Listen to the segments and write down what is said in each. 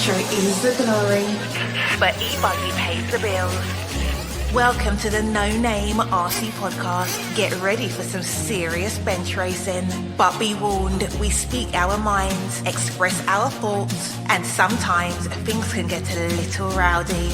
nitro is the glory, but e-buggy pays the bills. Welcome to the No Name RC podcast. Get ready for some serious bench racing. But be warned, we speak our minds, express our thoughts, and sometimes things can get a little rowdy.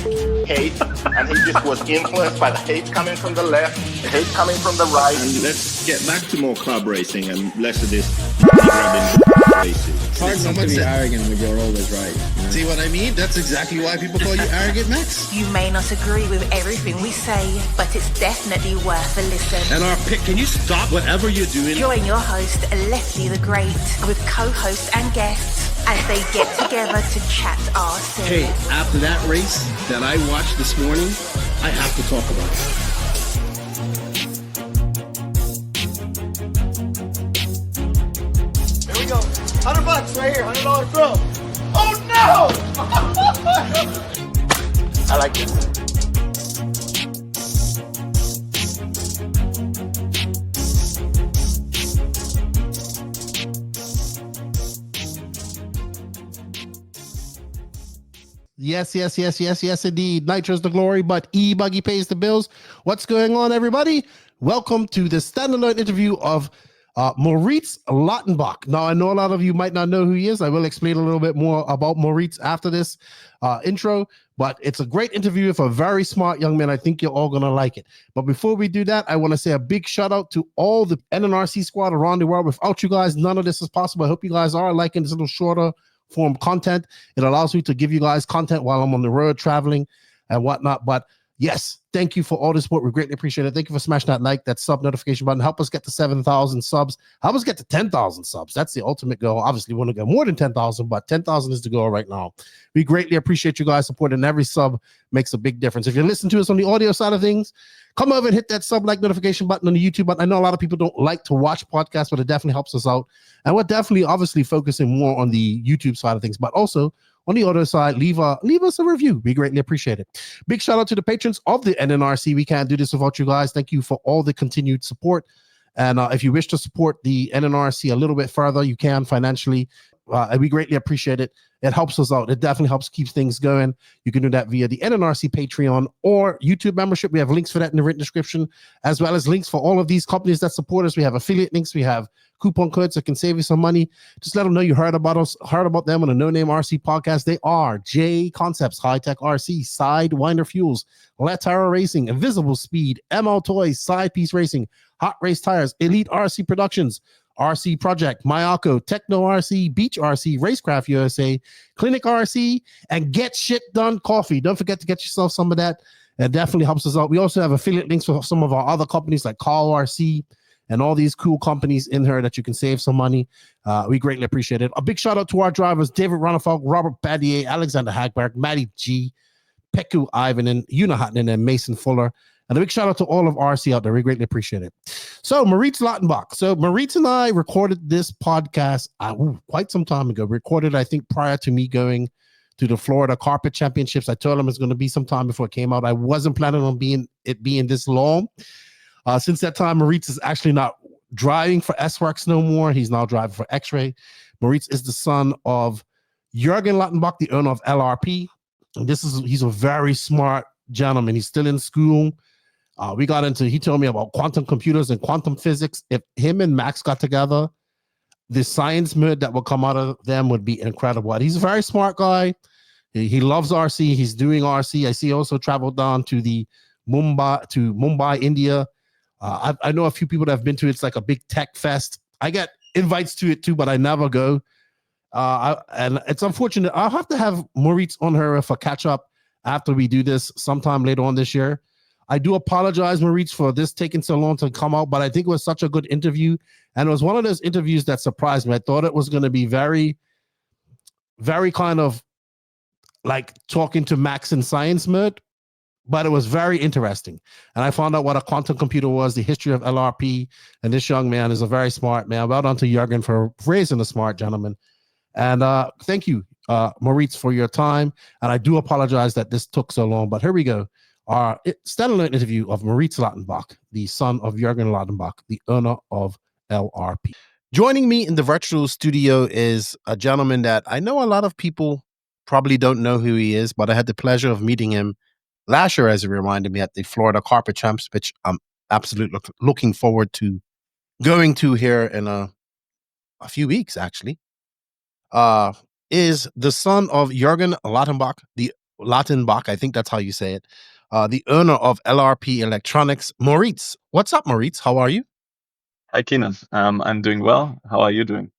Hate, and he just was influenced by the hate coming from the left, the hate coming from the right. And let's get back to more club racing and less of this grabbing races. It's hard not to be arrogant when you're always right. You know? See what I mean? That's exactly why people call you arrogant, Max. You may not agree with everything we say, but it's definitely worth a listen. LRP, can you stop whatever you're doing? Join your host, Lefty the Great, with co-hosts and guests as they get together to chat RC. Hey, after that race that I watched this morning, I have to talk about it. Here we go. $100 right here, $100 throw. Oh no! I like this. Yes, indeed. Nitro's the glory, but E-Buggy pays the bills. What's going on, everybody? Welcome to the standalone interview of Moritz Lautenbach. Now, I know a lot of you might not know who he is. I will explain a little bit more about Moritz after this intro, but it's a great interview with a very smart young man. I think you're all going to like it. But before we do that, I want to say a big shout out to all the NNRC squad around the world. Without you guys, none of this is possible. I hope you guys are liking this little shorter form content. It allows me to give you guys content while I'm on the road traveling and whatnot. But yes, thank you for all the support. We greatly appreciate it. Thank you for smashing that like, that sub notification button. Help us get to 7,000 subs. Help us get to 10,000 subs. That's the ultimate goal. Obviously, we want to get more than 10,000, but 10,000 is the goal right now. We greatly appreciate you guys supporting. Every sub makes a big difference. If you're listening to us on the audio side of things, come over and hit that sub like notification button on the YouTube button. I know a lot of people don't like to watch podcasts, but it definitely helps us out. And we're definitely obviously focusing more on the YouTube side of things, but also on the other side, leave us a review. We greatly appreciate it. Big shout out to the patrons of the NNRC. We can't do this without you guys. Thank you for all the continued support. And if you wish to support the NNRC a little bit further, you can financially. And we greatly appreciate it. It helps us out. It definitely helps keep things going. You can do that via the NNRC Patreon or YouTube membership. We have links for that in the written description, as well as links for all of these companies that support us. We have affiliate links. We have coupon codes that can save you some money. Just let them know you heard about us, heard about them on the No Name RC podcast. They are J Concepts, High Tech RC, Sidewinder Fuels, Latara Racing, Invisible Speed, ML Toys, Side Piece Racing, Hot Race Tires, Elite RC Productions, RC Project, Mayako, Techno RC, Beach RC, Racecraft USA, Clinic RC, and Get Shit Done Coffee. Don't forget to get yourself some of that. It definitely helps us out. We also have affiliate links for some of our other companies like Call RC and all these cool companies in here that you can save some money. We greatly appreciate it. A big shout out to our drivers, David Ronafalk, Robert Badier, Alexander Hagberg, Matty G, Peku Ivanen, Una Hutton, and Mason Fuller. And a big shout out to all of RC out there. We greatly appreciate it. So Moritz Lautenbach. So Moritz and I recorded this podcast quite some time ago. Recorded, I think, prior to me going to the Florida Carpet Championships. I told him it's going to be some time before it came out. I wasn't planning on being this long. Since that time, Moritz is actually not driving for S-Works no more. He's now driving for X-Ray. Moritz is the son of Jürgen Lautenbach, the owner of LRP. And he's a very smart gentleman. He's still in school. He told me about quantum computers and quantum physics. If him and Max got together, the science nerd that will come out of them would be incredible. And he's a very smart guy. He loves RC. He's doing RC. I see he also traveled down to Mumbai, India. I know a few people that have been to it. It's like a big tech fest. I get invites to it too, but I never go. And it's unfortunate. I'll have to have Moritz on her for catch up after we do this sometime later on this year. I do apologize, Moritz, for this taking so long to come out, but I think it was such a good interview. And it was one of those interviews that surprised me. I thought it was going to be very, very kind of like talking to Max in science mode, but it was very interesting. And I found out what a quantum computer was, the history of LRP. And this young man is a very smart man. Well done to Jürgen for raising a smart gentleman. And thank you, Moritz, for your time. And I do apologize that this took so long, but here we go. Our standalone interview of Moritz Lautenbach, the son of Jürgen Lautenbach, the owner of LRP. Joining me in the virtual studio is a gentleman that I know a lot of people probably don't know who he is, but I had the pleasure of meeting him last year, as he reminded me, at the Florida Carpet Champs, which I'm absolutely looking forward to going to here in a few weeks, actually. Is the son of Jürgen Lautenbach, the Lautenbach, I think that's how you say it, the owner of LRP Electronics. Moritz, what's up, Moritz? How are you? Hi, Keenan. I'm doing well. How are you doing?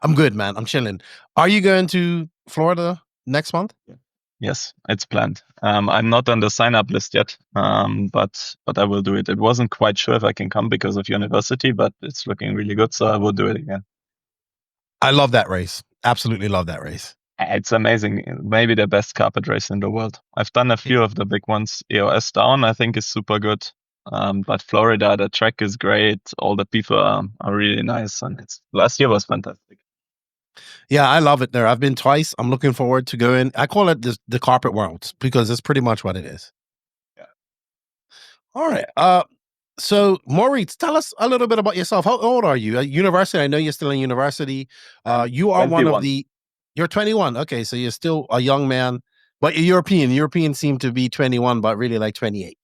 I'm good, man. I'm chilling. Are you going to Florida next month? Yes, it's planned. I'm not on the sign-up list yet, but I will do it. It wasn't quite sure if I can come because of university, but it's looking really good, so I will do it again. I love that race. Absolutely love that race. It's amazing. Maybe the best carpet race in the world. I've done a few of the big ones. EOS Down, I think, is super good. But Florida, the track is great. All the people are really nice, and last year was fantastic. Yeah, I love it there. I've been twice. I'm looking forward to going. I call it the carpet world because it's pretty much what it is. Yeah. All right. So Moritz, tell us a little bit about yourself. How old are you? At university, I know you're still in university. You are 21. one of the. You're 21. Okay, so you're still a young man, but you're European. Europeans seem to be 21, but really like 28.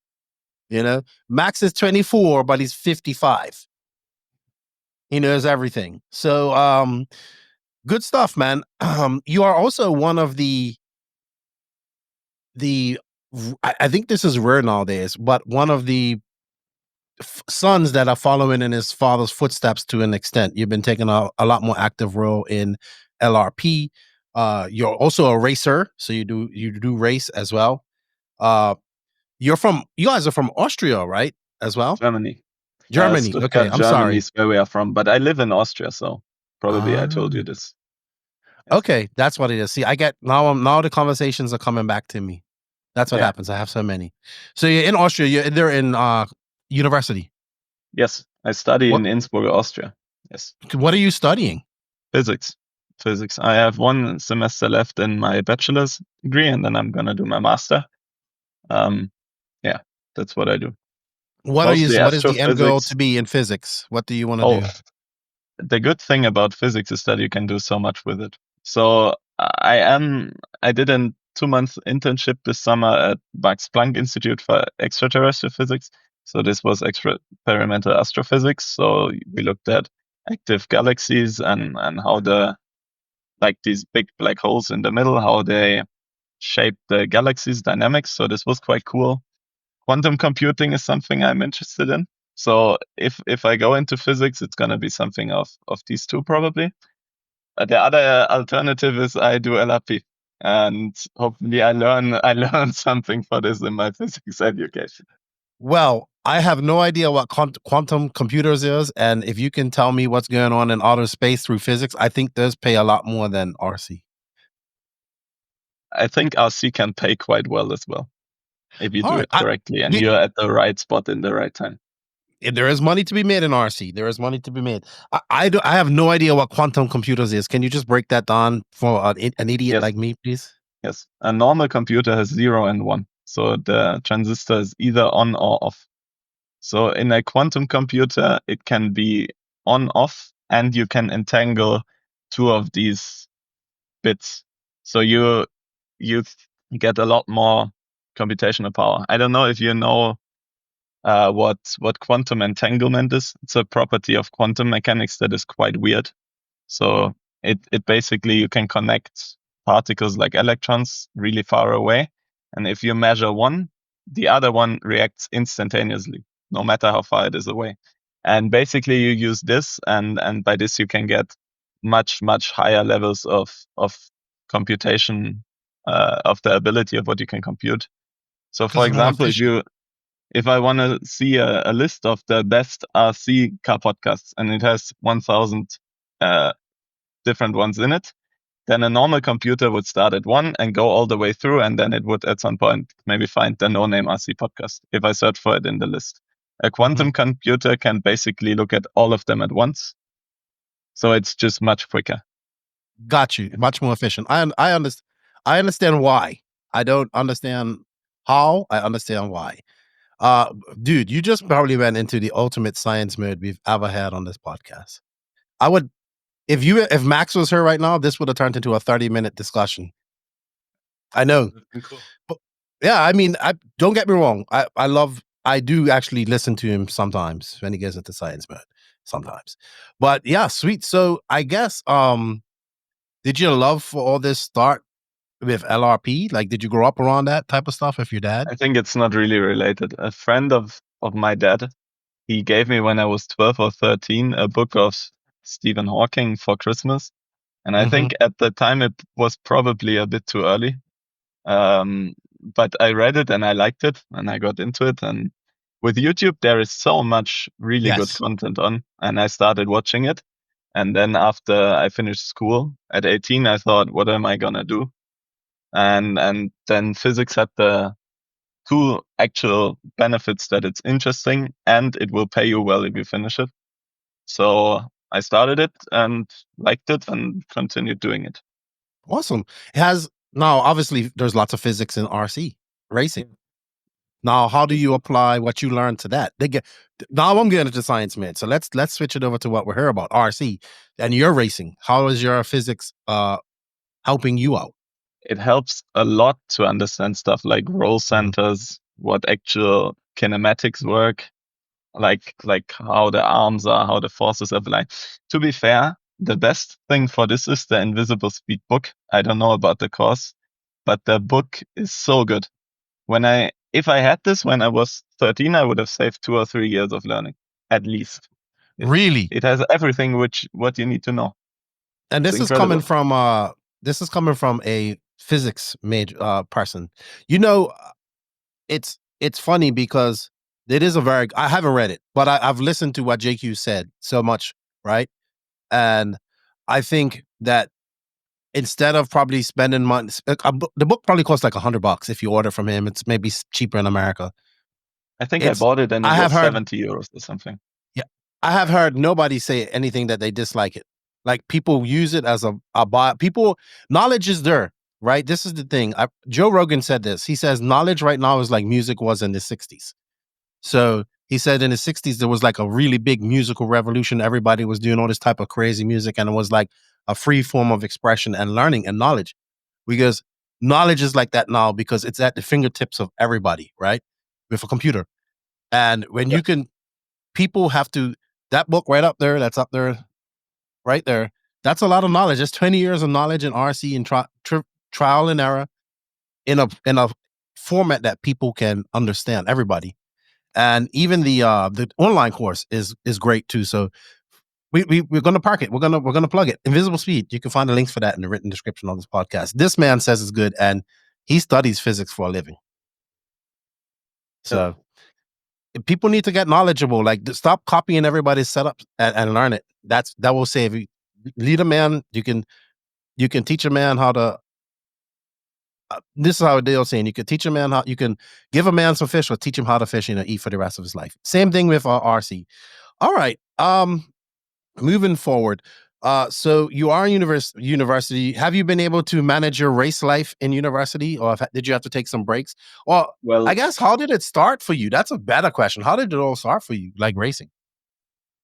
You know, Max is 24, but he's 55. He knows everything. So, good stuff, man. You are also one of the I think this is rare nowadays, but one of the sons that are following in his father's footsteps to an extent. You've been taking a lot more active role in LRP. You're also a racer, so you do race as well. You guys are from Austria, right? As well? Germany. Germany. Stuttgart, Okay, I'm Germany sorry. is where we are from, but I live in Austria, so probably I told you this. Yes. Okay, that's what it is. See, I get now the conversations are coming back to me. That's what happens. I have so many. So you're in Austria. You're there in university. Yes, I study in Innsbruck, Austria. Yes. What are you studying? Physics. I have one semester left in my bachelor's degree, and then I'm gonna do my master. Yeah, that's what I do. What is the end goal to be in physics? What do you want to do? The good thing about physics is that you can do so much with it. So I did a 2-month internship this summer at Max Planck Institute for Extraterrestrial Physics. So this was experimental astrophysics. So we looked at active galaxies and how these big black holes in the middle, how they shape the galaxy's dynamics. So this was quite cool. Quantum computing is something I'm interested in. So if I go into physics, it's going to be something of these two probably. The other alternative is I do LRP, and hopefully I learn something for this in my physics education. Well, I have no idea what quantum computers is, and if you can tell me what's going on in outer space through physics, I think those pay a lot more than RC. I think RC can pay quite well as well if you do it correctly and you're at the right spot in the right time. There is money to be made in RC. There is money to be made. I have no idea what quantum computers is. Can you just break that down for an idiot like me, please? Yes. A normal computer has 0 and 1. So the transistor is either on or off. So in a quantum computer, it can be on, off, and you can entangle 2 of these bits. So you get a lot more computational power. I don't know if you know what quantum entanglement is. It's a property of quantum mechanics that is quite weird. So it basically, you can connect particles like electrons really far away. And if you measure one, the other one reacts instantaneously, no matter how far it is away. And basically you use this, and by this you can get much higher levels of computation, of the ability of what you can compute. So for example, if I want to see a list of the best RC car podcasts, and it has 1,000 different ones in it, then a normal computer would start at 1 and go all the way through, and then it would at some point maybe find the no-name RC podcast if I search for it in the list. A quantum computer can basically look at all of them at once. So it's just much quicker. Got you. Much more efficient. I understand why. I don't understand how. I understand why. Dude, you just probably went into the ultimate science mode we've ever had on this podcast. If Max was here right now, this would have turned into a 30-minute discussion. I know. That's been cool. But yeah, I mean, I don't get me wrong. I do actually listen to him sometimes when he gets into science mode. Sometimes. But yeah, sweet. So I guess did your love for all this start with LRP? Like, did you grow up around that type of stuff with your dad? I think it's not really related. A friend of my dad, he gave me when I was 12 or 13 a book of Stephen Hawking for Christmas. And I think at the time it was probably a bit too early. But I read it and I liked it and I got into it. And with YouTube, there is so much really good Yes. content on, and I started watching it. And then after I finished school at 18, I thought, what am I gonna do? And then physics had the two actual benefits that it's interesting and it will pay you well if you finish it. So I started it and liked it and continued doing it. Awesome. It has now obviously there's lots of physics in RC racing. Now, how do you apply what you learned to that? Now I'm getting into science, man. So let's switch it over to what we're here about, RC and your racing. How is your physics helping you out? It helps a lot to understand stuff like roll centers, what actual kinematics work, like how the arms are, how the forces apply. To be fair, the best thing for this is the Invisible Speed book. I don't know about the course, but the book is so good. If I had this when I was 13, I would have saved 2 or 3 years of learning, at least. Really? It has everything what you need to know. And this It's is coming incredible. from a physics major person. You know, it's funny because it is I haven't read it, but I've listened to what JQ said so much, right? And I think that instead of probably spending money, the book probably costs like $100 if you order from him. It's maybe cheaper in America. I think I bought it and it I have was heard 70 euros or something. Yeah, I have heard nobody say anything that they dislike it. Like people use it as a buy. People, knowledge is there, right? This is the thing. Joe Rogan said this. He says knowledge right now is like music was in the 60s. So he said in the 60s, there was like a really big musical revolution. Everybody was doing all this type of crazy music, and it was like a free form of expression and learning and knowledge. Because knowledge is like that now because it's at the fingertips of everybody, right? With a computer. And when you can, people have to, that book right up there, that's up there, right there, that's a lot of knowledge. That's 20 years of knowledge in RC and trial and error in a format that people can understand, everybody. And even the online course is great too. So we're going to park it. We're going to plug it. Invisible Speed. You can find the links for that in the written description of this podcast. This man says it's good, and he studies physics for a living. So people need to get knowledgeable. Like, stop copying everybody's setup and learn it. That will save you. Lead a man. You can teach a man how to. This is how they're saying you can teach a man how, you can give a man some fish or teach him how to fish and eat for the rest of his life. Same thing with RC. All right. Moving forward. So you are in university. Have you been able to manage your race life in university, or did you have to take some breaks? Well, I guess, how did it start for you? That's a better question. How did it all start for you, like racing?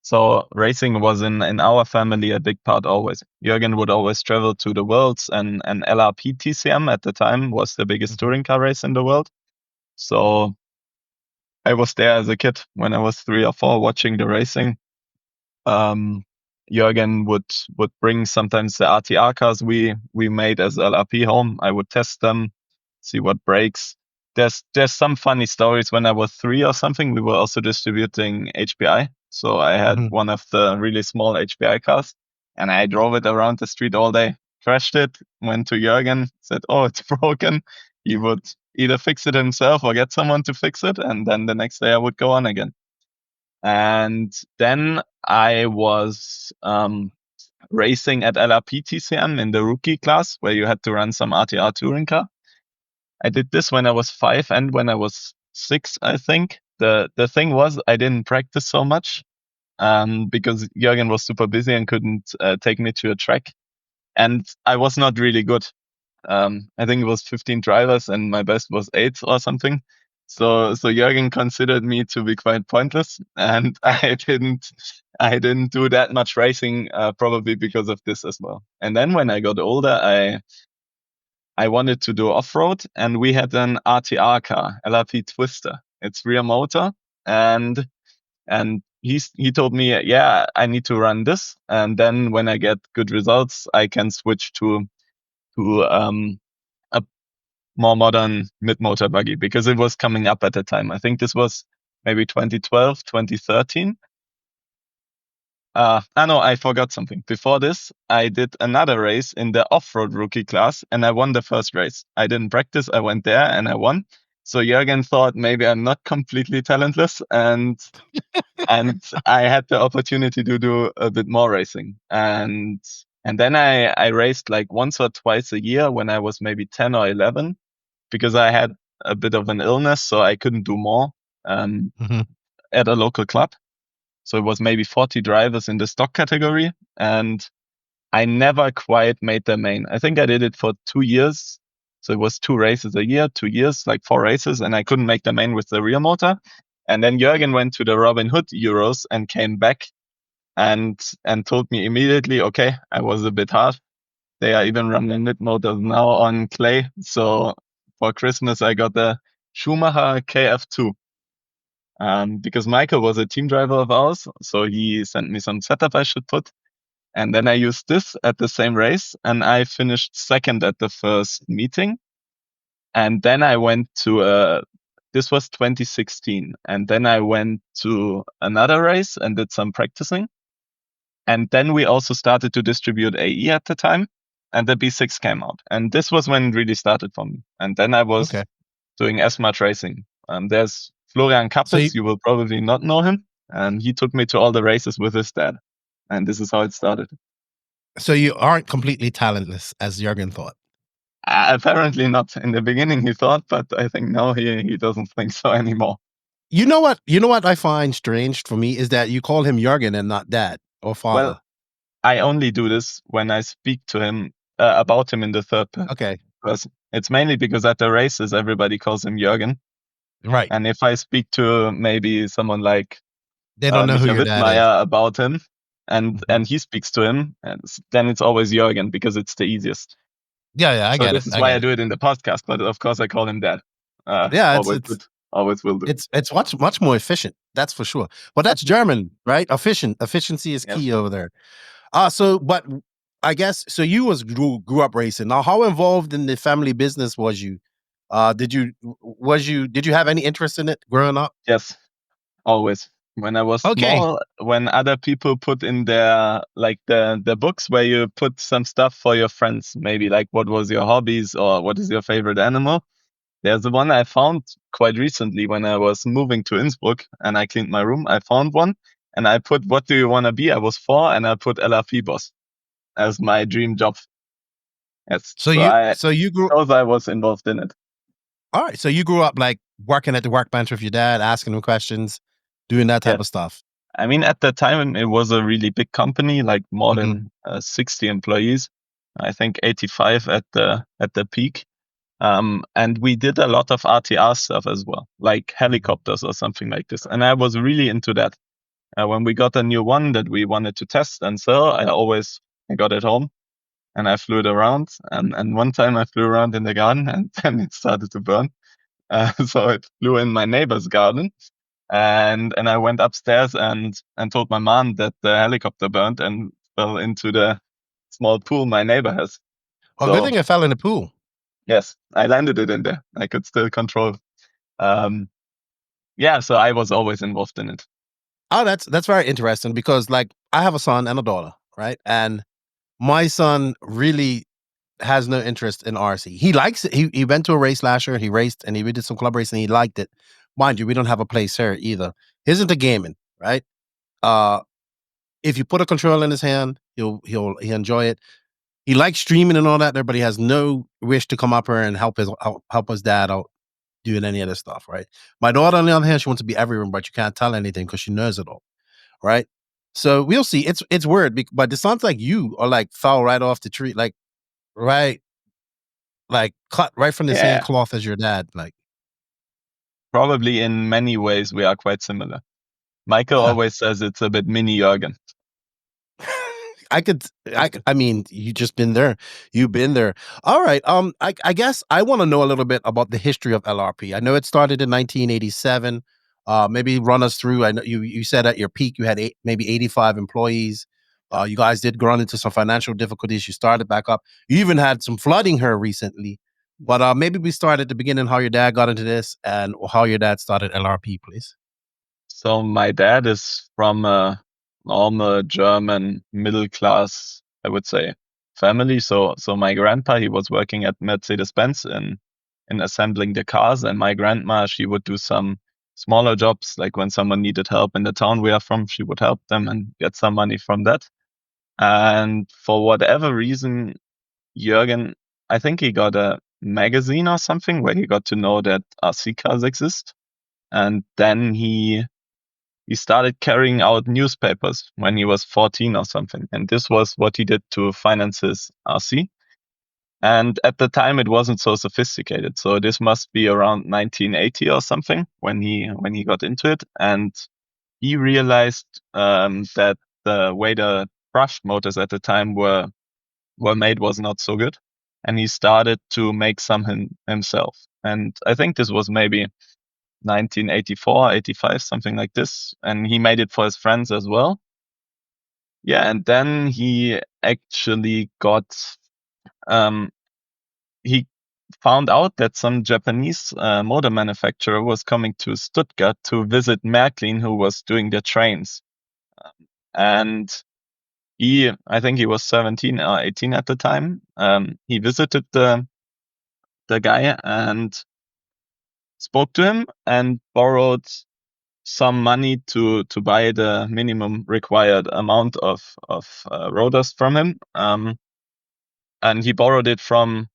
So racing was in our family a big part always. Jürgen would always travel to the Worlds, and LRP TCM at the time was the biggest touring car race in the world. So I was there as a kid when I was 3 or 4 watching the racing. Jürgen would bring sometimes the RTR cars we made as LRP home. I would test them, see what breaks. There's some funny stories. When I was 3 or something, we were also distributing HPI. So I had one of the really small HPI cars, and I drove it around the street all day. Crashed it, went to Jürgen, said, "Oh, it's broken." He would either fix it himself or get someone to fix it, and then the next day I would go on again. And then I was racing at LRP TCM in the rookie class, where you had to run some RTR touring car. I did this when I was 5 and when I was 6, I think. The thing was, I didn't practice so much because Jürgen was super busy and couldn't take me to a track. And I was not really good. I think it was 15 drivers and my best was 8 or something. So Jürgen considered me to be quite pointless, and I didn't do that much racing, probably because of this as well. And then when I got older, I wanted to do off-road, and we had an RTR car, LRP Twister. It's rear motor, and he told me, yeah, I need to run this, and then when I get good results, I can switch to a more modern mid-motor buggy, because it was coming up at the time. I think this was maybe 2012, 2013. No, I forgot something. Before this, I did another race in the off-road rookie class, and I won the first race. I didn't practice. I went there and I won. So Jürgen thought maybe I'm not completely talentless, and I had the opportunity to do a bit more racing. And then I raced like once or twice a year when I was maybe 10 or 11, because I had a bit of an illness, so I couldn't do more at a local club. So it was maybe 40 drivers in the stock category, and I never quite made the main. I think I did it for 2 years. So it was 2 races a year, 2 years, like 4 races, and I couldn't make the main with the rear motor. And then Jürgen went to the Robin Hood Euros and came back and told me immediately, okay, I was a bit hard. They are even running mid motors now on clay. So for Christmas, I got the Schumacher KF2. Because Michael was a team driver of ours, so he sent me some setup I should put. And then I used this at the same race, and I finished second at the first meeting. And then I went to this was 2016. And then I went to another race and did some practicing. And then we also started to distribute AE at the time, and the B6 came out. And this was when it really started for me. And then I was doing as much racing. There's Florian Kappes, you will probably not know him. And he took me to all the races with his dad. And this is how it started. So you aren't completely talentless, as Jürgen thought. Apparently not. In the beginning he thought, but I think now he doesn't think so anymore. You know what I find strange for me is that you call him Jürgen and not dad or father. Well, I only do this when I speak to him about him in the third person. Okay. Because it's mainly because at the races everybody calls him Jürgen. Right. And if I speak to maybe someone like they don't know who your dad is about him, and he speaks to him, and then it's always Jürgen because it's the easiest. Yeah, I get it. This is why I do it in the podcast, but of course I call him dad. Always will do. It's much more efficient, that's for sure. But that's German, right? Efficiency is key over there. But I guess so. You grew up racing. Now, how involved in the family business was you? Did you have any interest in it growing up? Yes, always. When I was small, when other people put in their like the books where you put some stuff for your friends, maybe like what was your hobbies or what is your favorite animal. There's the one I found quite recently when I was moving to Innsbruck and I cleaned my room. I found one and I put, what do you want to be? I was 4 and I put LRP boss as my dream job. Yes. So you grew up. I was involved in it. All right. So you grew up like working at the workbench with your dad, asking him questions, doing that type of stuff. I mean, at the time it was a really big company, like more than 60 employees. I think 85 at the peak. And we did a lot of RTR stuff as well, like helicopters or something like this. And I was really into that. When we got a new one that we wanted to test and sell, I got it home and I flew it around. And one time I flew around in the garden and then it started to burn. So it flew in my neighbor's garden. And I went upstairs and told my mom that the helicopter burned and fell into the small pool my neighbor has. Good thing it fell in the pool. Yes, I landed it in there. I could still control. So I was always involved in it. Oh, that's very interesting because like I have a son and a daughter, right? And my son really has no interest in RC. He likes it. He went to a race last year. He raced and he did some club racing. He liked it. Mind you, we don't have a place here either. He's into gaming, right? If you put a controller in his hand, he'll enjoy it. He likes streaming and all that there, but he has no wish to come up here and help his dad out doing any of this stuff, right? My daughter, on the other hand, she wants to be everywhere, but you can't tell anything because she knows it all, right? So we'll see. It's weird, but it sounds like you are like fell right off the tree, like cut right from the same cloth as your dad, like. Probably in many ways we are quite similar. Michael always says it's a bit mini Jürgen. I mean, you just been there. You've been there. All right. I guess I want to know a little bit about the history of LRP. I know it started in 1987. Maybe run us through. I know you said at your peak you had maybe 85 employees. You guys did run into some financial difficulties. You started back up. You even had some flooding here recently. But maybe we start at the beginning, how your dad got into this and how your dad started LRP, please. So my dad is from a normal German middle class, I would say, family. So my grandpa, he was working at Mercedes-Benz in assembling the cars, and my grandma, she would do some smaller jobs, like when someone needed help in the town we are from, she would help them and get some money from that. And for whatever reason, Jürgen, I think he got a magazine or something where he got to know that RC cars exist. And then he started carrying out newspapers when he was 14 or something. And this was what he did to finance his RC. And at the time, it wasn't so sophisticated. So this must be around 1980 or something when he got into it. And he realized that the way the brushed motors at the time were made was not so good. And he started to make some himself. And I think this was maybe 1984, 85, something like this. And he made it for his friends as well. Yeah, and then he actually he found out that some Japanese motor manufacturer was coming to Stuttgart to visit Märklin, who was doing the trains. And I think he was 17 or 18 at the time. He visited the guy and spoke to him and borrowed some money to buy the minimum required amount of rotors from him. And he borrowed it from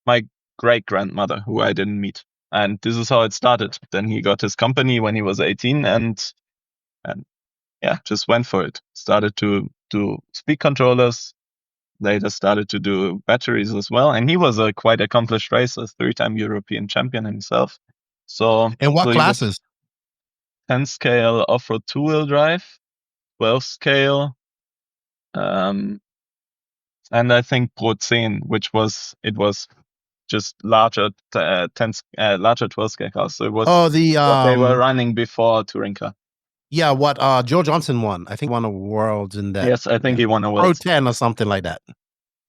my great grandmother, who I didn't meet. And this is how it started. Then he got his company when he was 18 and yeah, just went for it. Started to do speed controllers, later started to do batteries as well. And he was a quite accomplished racer, 3-time European champion himself. So And what he was classes? 10 scale off-road two-wheel drive, 12 scale, and I think Pro 10, which was just larger 12 scale cars. So it was Oh, the what they were running before touring car. yeah, what Joe Johnson won. I think won a world in that. Yes, I think he won a Pro world. 10 or something like that.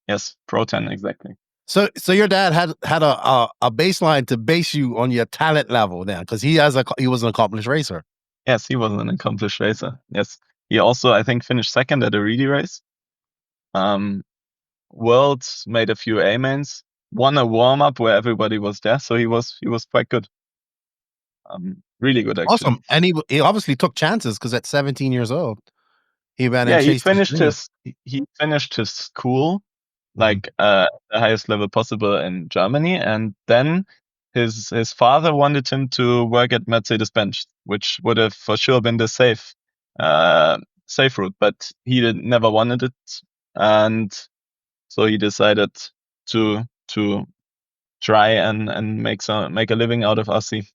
Yes, Pro 10 exactly. So your dad had a baseline to base you on your talent level then, because he was an accomplished racer. Yes, he was an accomplished racer. Yes, he also I think finished second at a Reedy race. Worlds, made a few A-mains, won a warm-up where everybody was there, so he was quite good. Really good actually. Awesome. And he obviously took chances because at 17 years old, he ran and he chased his finished his school like the highest level possible in Germany, and then his father wanted him to work at Mercedes-Benz, which would have for sure been the safe route, but he never wanted it, and so he decided to try and make a living out of RC.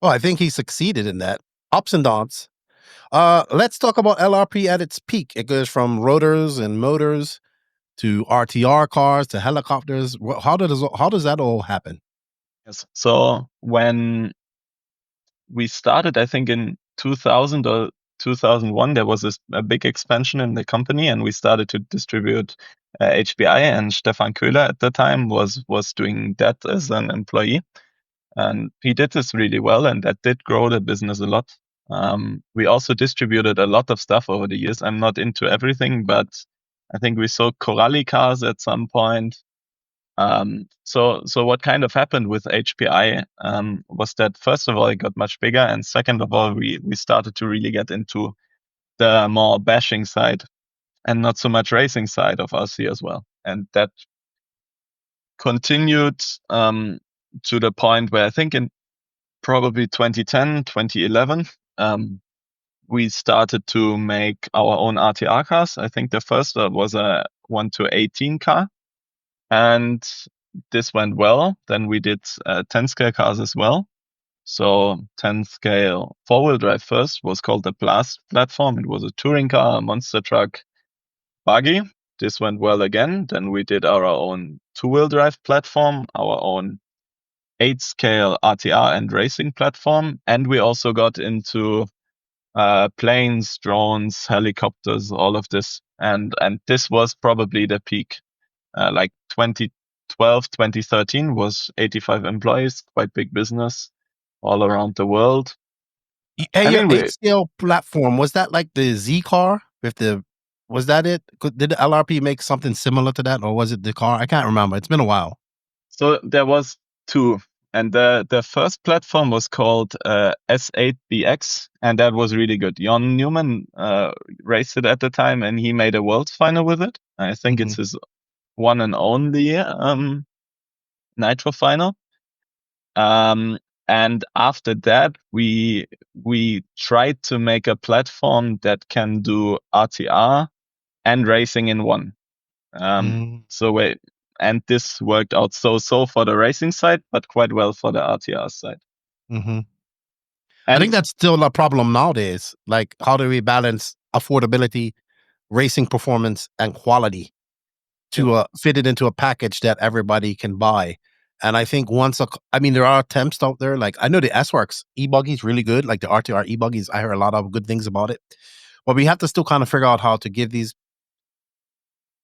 Well, I think he succeeded in that. Ups and downs. Let's talk about LRP at its peak. It goes from rotors and motors to RTR cars to helicopters. How does that all happen? Yes. So when we started, I think in 2000 or 2001, there was a big expansion in the company, and we started to distribute HPI. And Stefan Köhler at the time was doing that as an employee, and he did this really well, and that did grow the business a lot. We also distributed a lot of stuff over the years. I'm not into everything, but I think we sold Corrali cars at some point. So what kind of happened with HPI was that first of all it got much bigger, and second of all we started to really get into the more bashing side and not so much racing side of RC as well, and that continued to the point where I think in probably 2010, 2011, we started to make our own RTR cars. I think the first was a 1-18 car. And this went well. Then we did 10 scale cars as well. So 10 scale 4-wheel drive first was called the Blast platform. It was a touring car, a monster truck. buggy. This went well again. Then we did our own 2-wheel drive platform, our own 8-scale RTR and racing platform, and we also got into planes, drones, helicopters, all of this. And this was probably the peak. Like 2012, 2013 was 85 employees, quite big business all around the world. Hey, your 8-scale platform, was that like the Z car? Was that it? Did the LRP make something similar to that, or was it the car? I can't remember. It's been a while. So there was two. And the first platform was called S8BX, and that was really good. Jon Newman raced it at the time, and he made a world final with it. I think it's his one and only nitro final. And after that, we tried to make a platform that can do RTR and racing in one. And this worked out so for the racing side, but quite well for the RTR side. I think that's still a problem nowadays. Like, how do we balance affordability, racing performance, and quality to fit it into a package that everybody can buy? And I think there are attempts out there. Like, I know the S-Works e-buggy is really good. Like the RTR e-buggies, I heard a lot of good things about it. But we have to still kind of figure out how to give these.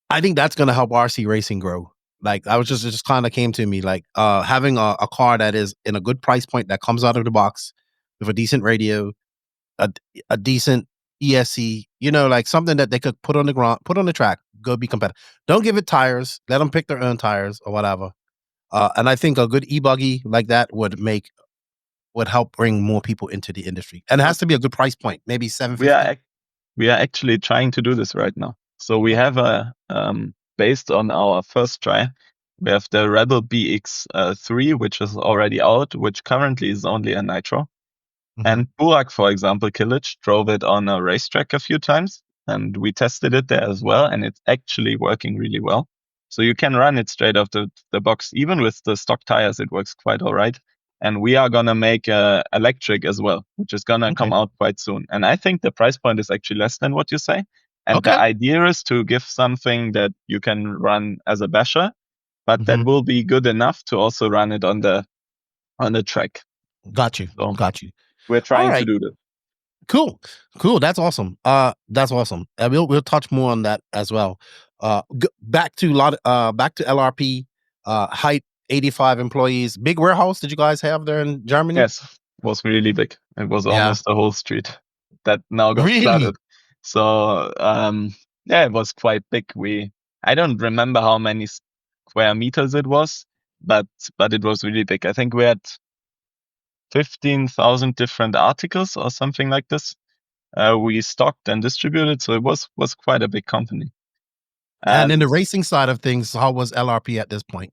I think that's going to help RC racing grow. Like, I was just kind of came to me, like having a car that is in a good price point that comes out of the box with a decent radio, a decent ESC, like something that they could put on the ground, put on the track, go be competitive. Don't give it tires. Let them pick their own tires or whatever. And I think a good e-buggy like that would help bring more people into the industry. And it has to be a good price point, maybe $750. We are actually trying to do this right now. So we have based on our first try, we have the Rebel BX3, which is already out, which currently is only a nitro. And Burak, for example, Kilic, drove it on a racetrack a few times, and we tested it there as well, and it's actually working really well. So you can run it straight off the box. Even with the stock tires, it works quite all right. And we are going to make electric as well, which is going to come out quite soon. And I think the price point is actually less than what you say. And the idea is to give something that you can run as a basher, but that will be good enough to also run it on the track. Got you. We're trying to do this. Cool. That's awesome. We'll touch more on that as well. Back to LRP. Height 85 employees. Big warehouse. Did you guys have there in Germany? Yes, it was really big. It was almost the whole street that now got flooded. So it was quite big. I don't remember how many square meters it was, but it was really big. I think we had 15,000 different articles or something like this. We stocked and distributed, so it was quite a big company. And in the racing side of things, how was LRP at this point?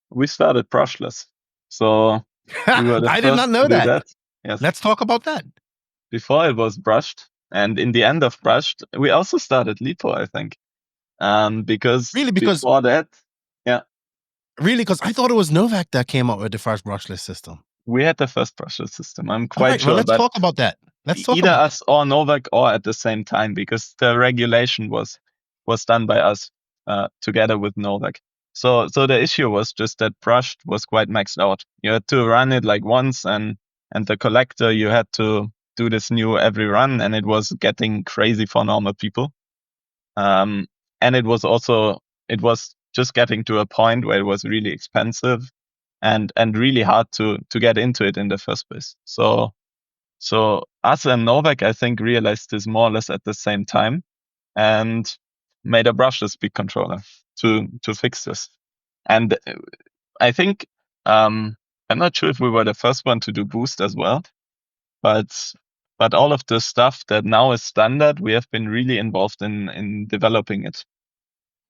We started brushless. So we were the I did not know that. Yes. Let's talk about that. Before it was brushed, and in the end of brushed, we also started LiPo, I think. Because before that, because I thought it was Novak that came up with the first brushless system. We had the first brushless system. I'm quite sure. Well, let's talk about that. Either us or Novak or at the same time, because the regulation was done by us together with Novak. So the issue was just that brushed was quite maxed out. You had to run it like once, and the collector, you had to do this new every run, and it was getting crazy for normal people. And it was just getting to a point where it was really expensive and really hard to get into it in the first place. So us and Novak, I think, realized this more or less at the same time and made a brushless speed controller to fix this. And I think I'm not sure if we were the first one to do boost as well, but all of the stuff that now is standard, we have been really involved in developing it.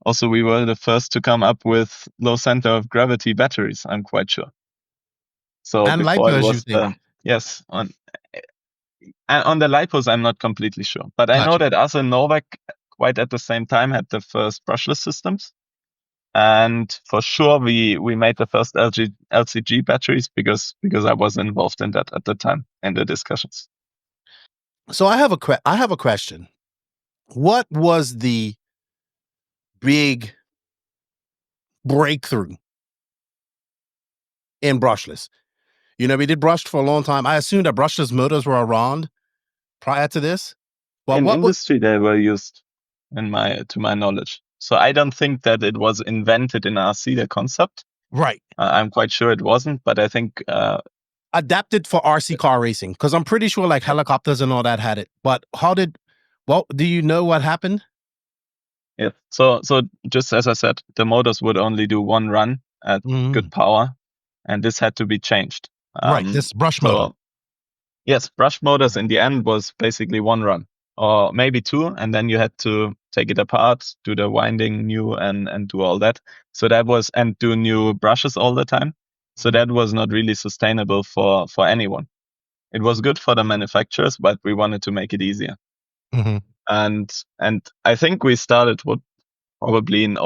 Also, we were the first to come up with low center of gravity batteries, I'm quite sure. So and before LiPos, it was yes, on the LiPos, I'm not completely sure, but I know that us and Novak quite at the same time had the first brushless systems, and for sure we made the first LCG batteries because I was involved in that at the time in the discussions. So I have a question. What was the big breakthrough in brushless. You know, we did brushed for a long time. I assume that brushless motors were around prior to this. But in what was industry, they were used, to my knowledge. So I don't think that it was invented in RC, the concept. right I'm quite sure it wasn't, but I think adapted for RC car racing? Because I'm pretty sure like helicopters and all that had it. But do you know what happened? yeah. So just as I said, the motors would only do one run at good power, and this had to be changed. Right, this brush motor. Yes, brush motors in the end was basically one run, or maybe two, and then you had to take it apart, do the winding new, and do all that. So that was, and do new brushes all the time. So that was not really sustainable for anyone. It was good for the manufacturers, but we wanted to make it easier. And I think we started probably in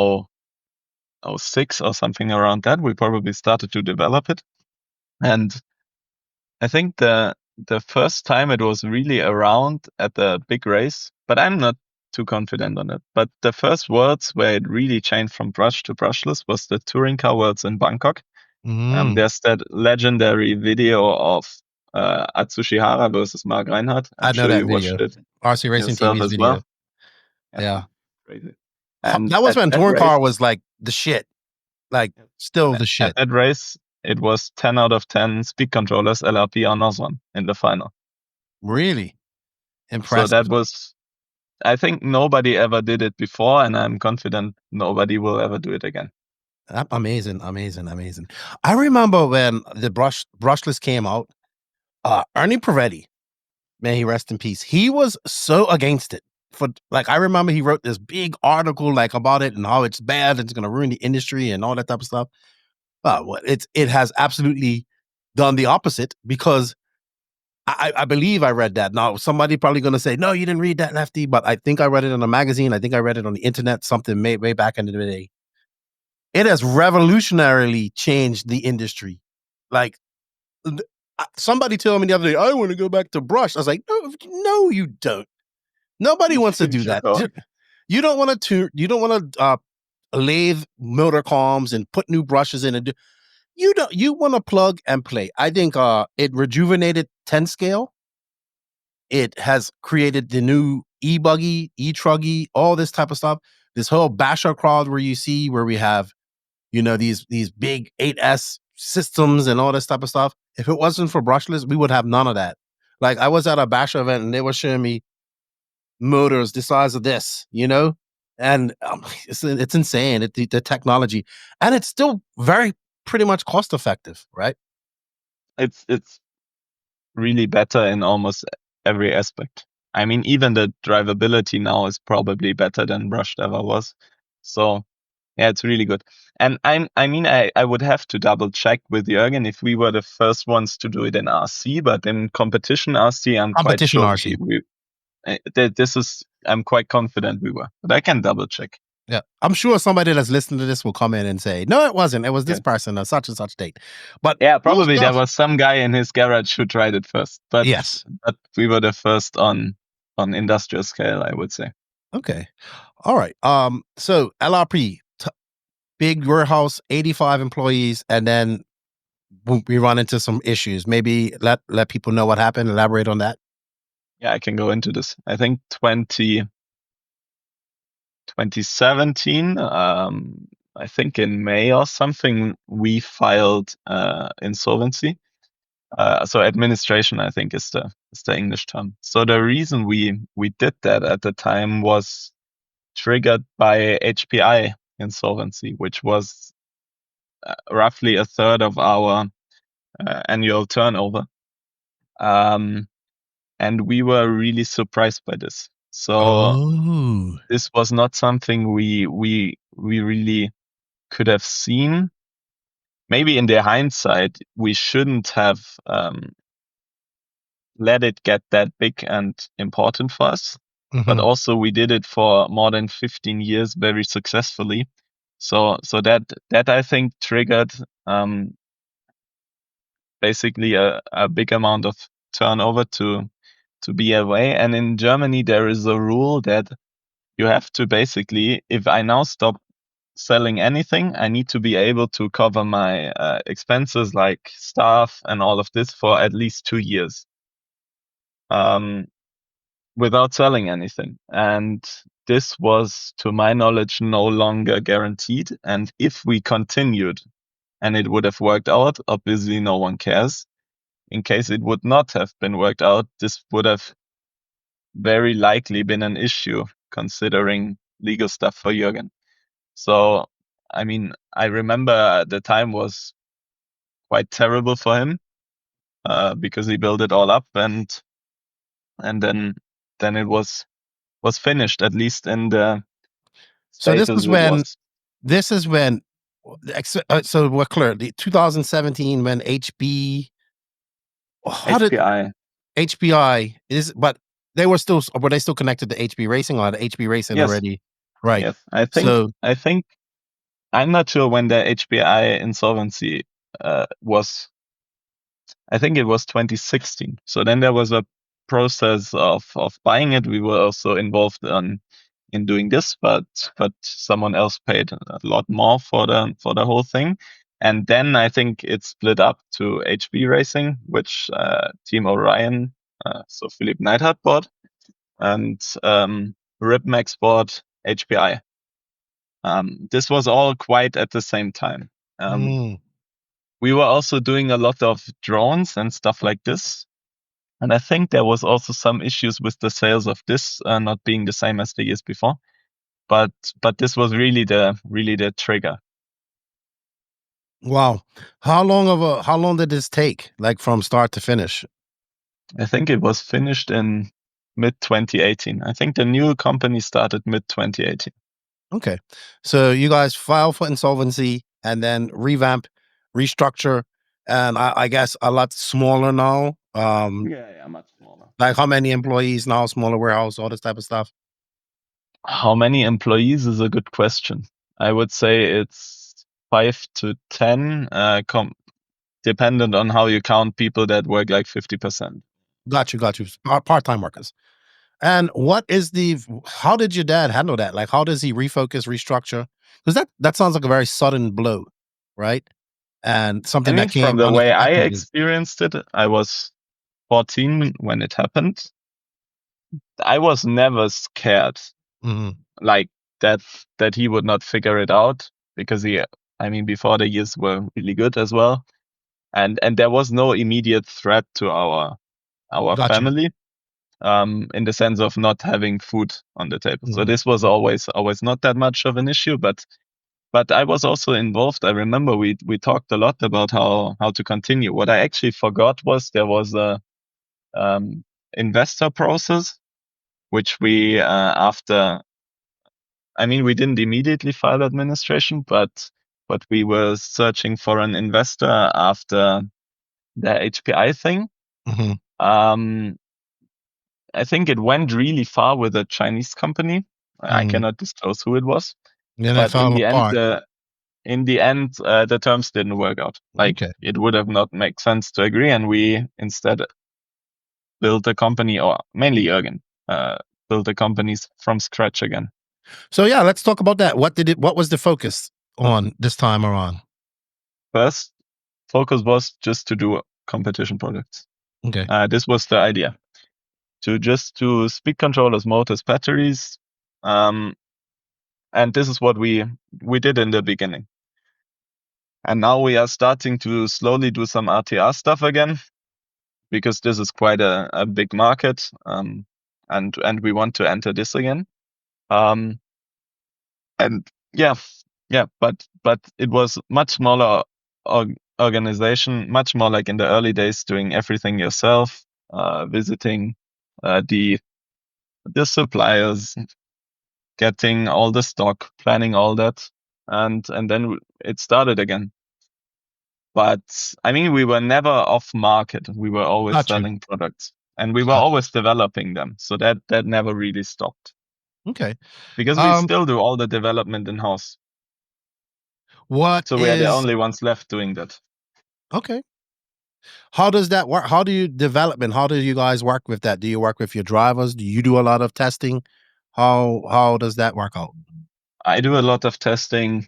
06 or something around that. We probably started to develop it, and I think the first time it was really around at the big race, but I'm not too confident on it. But the first Worlds where it really changed from brush to brushless was the touring car Worlds in Bangkok. There's that legendary video of Atsushi Hara versus Mark Reinhardt. I know sure that you video. watched it RC Racing yourself TV's as video. well. Yeah. Crazy. And that was when touring car was like the shit. Like still the shit. At that race, it was 10 out of 10 speed controllers LRP on Oswan in the final. Really? Impressive. So that was, I think nobody ever did it before, and I'm confident nobody will ever do it again. Amazing. I remember when the brushless came out, Ernie Paretti, may he rest in peace, he was so against it. I remember he wrote this big article like about it and how it's bad, it's going to ruin the industry and all that type of stuff. It has absolutely done the opposite, because I believe I read that. Now, somebody probably going to say, no, you didn't read that, Lefty, but I think I read it in a magazine. I think I read it on the internet, something way back in the day. It has revolutionarily changed the industry. Like, somebody told me the other day, I want to go back to brush. I was like, no, you don't. Nobody wants to do that. You don't want to lathe motor comms and put new brushes in and you want to plug and play. I think it rejuvenated 10 scale. It has created the new e-buggy, e-truggy, all this type of stuff. This whole basher crowd where we have, these big 8S systems and all this type of stuff. If it wasn't for brushless, we would have none of that. Like, I was at a basher event and they were showing me motors the size of this, and it's insane. The technology, and it's still pretty much cost effective, right? It's really better in almost every aspect. I mean, even the drivability now is probably better than brushed ever was. So yeah, it's really good. And I would have to double check with Jürgen if we were the first ones to do it in RC, but in competition RC, I'm quite sure RC. I'm quite confident we were, but I can double check. Yeah, I'm sure somebody that's listening to this will come in and say, no, it wasn't. It was this person on such and such date. But yeah, probably there was some guy in his garage who tried it first. But yes, but we were the first on industrial scale, I would say. Okay, all right. So LRP, big warehouse, 85 employees, and then we run into some issues. Maybe let people know what happened. Elaborate on that. Yeah, I can go into this. I think 2017, I think in May or something, we filed insolvency. So administration, I think, is the English term. So the reason we did that at the time was triggered by HPI insolvency, which was roughly a third of our annual turnover. And we were really surprised by this. So this was not something we really could have seen. Maybe in the hindsight, we shouldn't have let it get that big and important for us. But also we did it for more than 15 years very successfully. So that I think triggered basically a big amount of turnover to be away. And in Germany, there is a rule that you have to basically, if I now stop selling anything, I need to be able to cover my expenses like staff and all of this for at least 2 years without selling anything. And this was, to my knowledge, no longer guaranteed. And if we continued and it would have worked out, obviously no one cares. In case it would not have been worked out, this would have very likely been an issue considering legal stuff for Jürgen. So, I mean, I remember the time was quite terrible for him because he built it all up and then it was finished, at least in the So this status is it when was. this is when so we're clear. The 2017 when HPI. HBI is, but were they still connected to HB Racing, or the HB Racing Yes. already? Right. Yes. I think I'm not sure when the HBI insolvency was. I think it was 2016. So then there was a process of buying it. We were also involved in doing this, but someone else paid a lot more for the whole thing. And then I think it split up to HB Racing, which Team Orion, so Philippe Neidhardt bought, and Ripmax bought HBI. This was all quite at the same time. We were also doing a lot of drones and stuff like this. And I think there was also some issues with the sales of this not being the same as the years before. But this was really the trigger. Wow. How long did this take, like from start to finish? I think it was finished in mid 2018. I think the new company started mid 2018. Okay. So you guys file for insolvency and then revamp, restructure, and I guess a lot smaller now. Yeah, much smaller. Like how many employees now, smaller warehouse, all this type of stuff? How many employees is a good question. I would say it's 5 to 10, dependent on how you count people that work like 50%. Got you. Part-time workers. And how did your dad handle that? Like, how does he refocus, restructure? Because that sounds like a very sudden blow, right? And something that came from the way I unexpectedly. experienced it, I was 14 when it happened. I was never scared, like that he would not figure it out, because before the years were really good as well, and there was no immediate threat to our Got you. family, in the sense of not having food on the table. So this was always not that much of an issue, but I was also involved. I remember we talked a lot about how to continue. What I actually forgot was there was a investor process, which we we didn't immediately file administration, but we were searching for an investor after the HPI thing. I think it went really far with a Chinese company. I cannot disclose who it was. Then but in the end, the terms didn't work out. It would have not made sense to agree, and we instead built a company, or mainly Jürgen, built the companies from scratch again. So yeah, let's talk about that. What was the focus on this time around? First focus was just to do competition products. Okay. This was the idea. To speed controllers, motors, batteries, and this is what we did in the beginning. And now we are starting to slowly do some RTR stuff again, because this is quite a big market, and we want to enter this again. But it was much smaller organization, much more like in the early days, doing everything yourself, visiting the suppliers, getting all the stock, planning all that, and then it started again. But we were never off market. We were always selling products, and we were always developing them. So that never really stopped. Okay. Because we still do all the development in house. So we are the only ones left doing that. Okay. How does that work? How do you develop, and how do you guys work with that? Do you work with your drivers? Do you do a lot of testing? How does that work out? I do a lot of testing.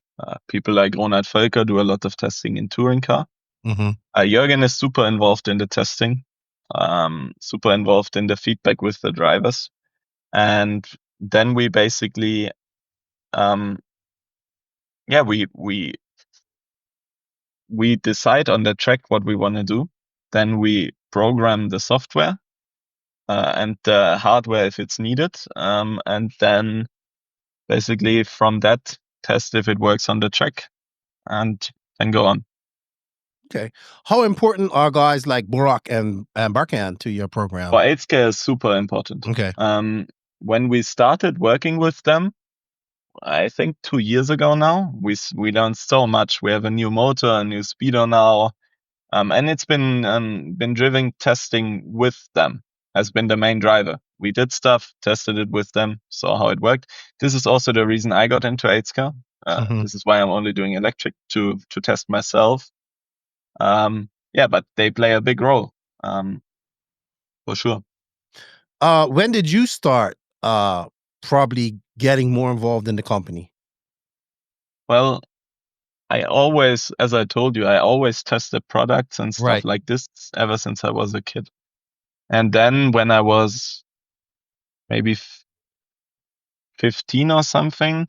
People like Ronald Völker do a lot of testing in touring car. Jürgen is super involved in the testing, super involved in the feedback with the drivers. And then we basically, we decide on the track what we want to do. Then we program the software and the hardware if it's needed. And then basically from that, test if it works on the track and then go on. Okay. How important are guys like Burak and Barkan to your program? For 8-scale is super important. Okay. When we started working with them, I think 2 years ago now, we learned so much. We have a new motor, a new speedo now, and it's been driven testing with them has been the main driver. We did stuff, tested it with them, saw how it worked. This is also the reason I got into 8-scale. This is why I'm only doing electric to test myself. But they play a big role, for sure. When did you start probably getting more involved in the company? Well, I always, as I told you, I always tested products and stuff like this ever since I was a kid. And then when I was maybe 15 or something,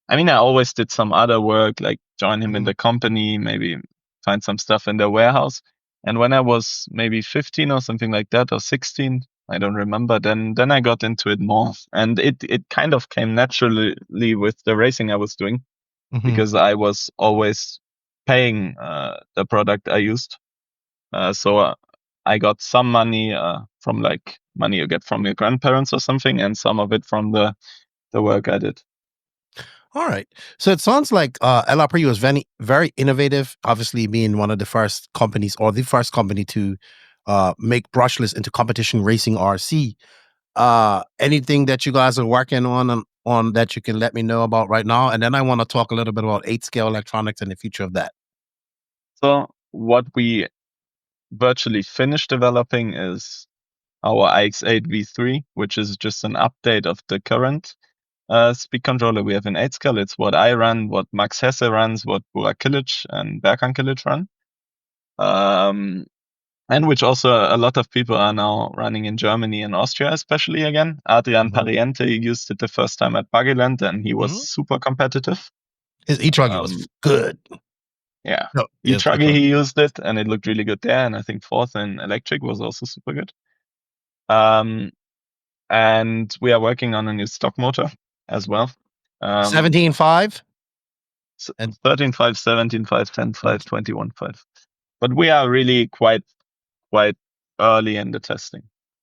I mean, I always did some other work, like join him in the company, maybe find some stuff in the warehouse. And when I was maybe 15 or something like that, or 16, I don't remember, then I got into it more. And it kind of came naturally with the racing I was doing, because I was always paying the product I used. So I got some money from like money you get from your grandparents or something, and some of it from the work I did. All right. So it sounds like LRP was very, very innovative, obviously being one of the first companies or the first company to make brushless into competition racing RC. Anything that you guys are working on that you can let me know about right now? And then I want to talk a little bit about 8-scale electronics and the future of that. So what we virtually finished developing is our iX8 V3, which is just an update of the current speed controller we have in 8-scale. It's what I run, what Max Hesse runs, what Burak Kilic and Berkan Kilic run. And which also a lot of people are now running in Germany and Austria, especially again. Adrian Pariente used it the first time at Buggyland, and he was super competitive. His e-truggy was good. Yeah. E-truggy, he used it, and it looked really good there. And I think fourth in electric was also super good. And we are working on a new stock motor as well. 17.5? 13.5, 17.5, 10.5, 21.5. But we are really quite early in the testing.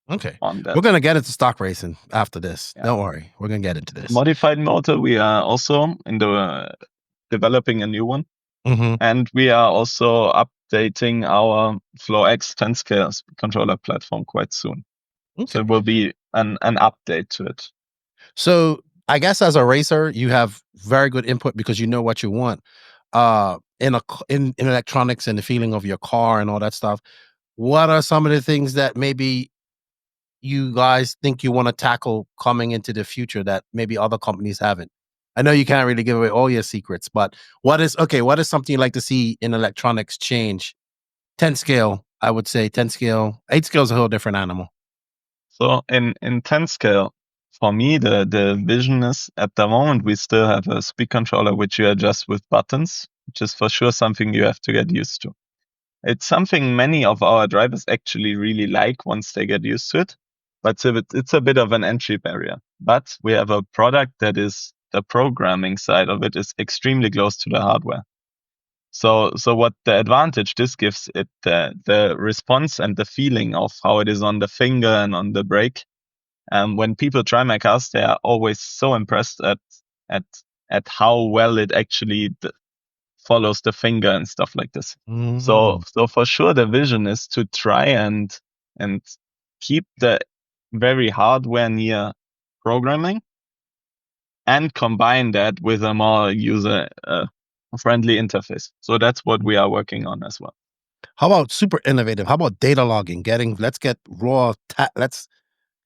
Okay. On that. We're going to get into stock racing after this. Yeah. Don't worry. We're going to get into this. Modified motor, we are also in the developing a new one. And we are also updating our Flow X 10-scale controller platform quite soon. Okay. So it will be an update to it. So I guess as a racer, you have very good input because you know what you want in electronics and the feeling of your car and all that stuff. What are some of the things that maybe you guys think you want to tackle coming into the future that maybe other companies haven't? I know you can't really give away all your secrets, but what is something you'd like to see in electronics change? 10-scale, I would say 10-scale. 8-scale is a whole different animal. So in 10-scale, for me, the vision is at the moment we still have a speed controller which you adjust with buttons, which is for sure something you have to get used to. It's something many of our drivers actually really like once they get used to it, but it's a bit of an entry barrier. But we have a product that is the programming side of it is extremely close to the hardware. So what the advantage this gives it, the response and the feeling of how it is on the finger and on the brake. When people try my cars, they are always so impressed at how well it actually follows the finger and stuff like this. So for sure the vision is to try and keep the very hardware near programming and combine that with a more user friendly interface. So that's what we are working on as well. How about super innovative? How about data logging? Let's get raw let's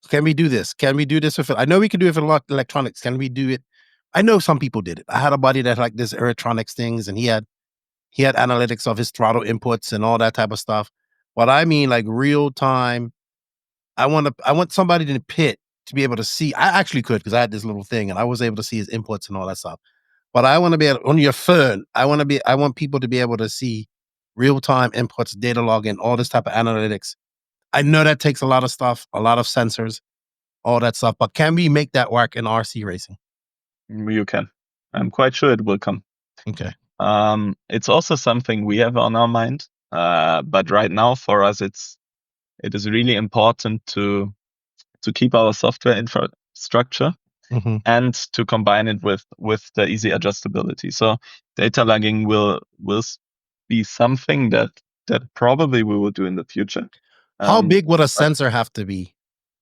Can we do this? Can we do this with it? I know we can do it with electronics. Can we do it? I know some people did it. I had a buddy that liked this electronics things, and he had analytics of his throttle inputs and all that type of stuff. But I mean, like real time. I want somebody in the pit to be able to see. I actually could, because I had this little thing and I was able to see his inputs and all that stuff. But I want to be able, on your phone. I want people to be able to see real time inputs, data logging, all this type of analytics. I know that takes a lot of stuff, a lot of sensors, all that stuff. But can we make that work in RC racing? You can. I'm quite sure it will come. Okay. It's also something we have on our mind. But right now for us, it is really important to keep our software infrastructure and to combine it with the easy adjustability. So data logging will be something that probably we will do in the future. How big would a sensor have to be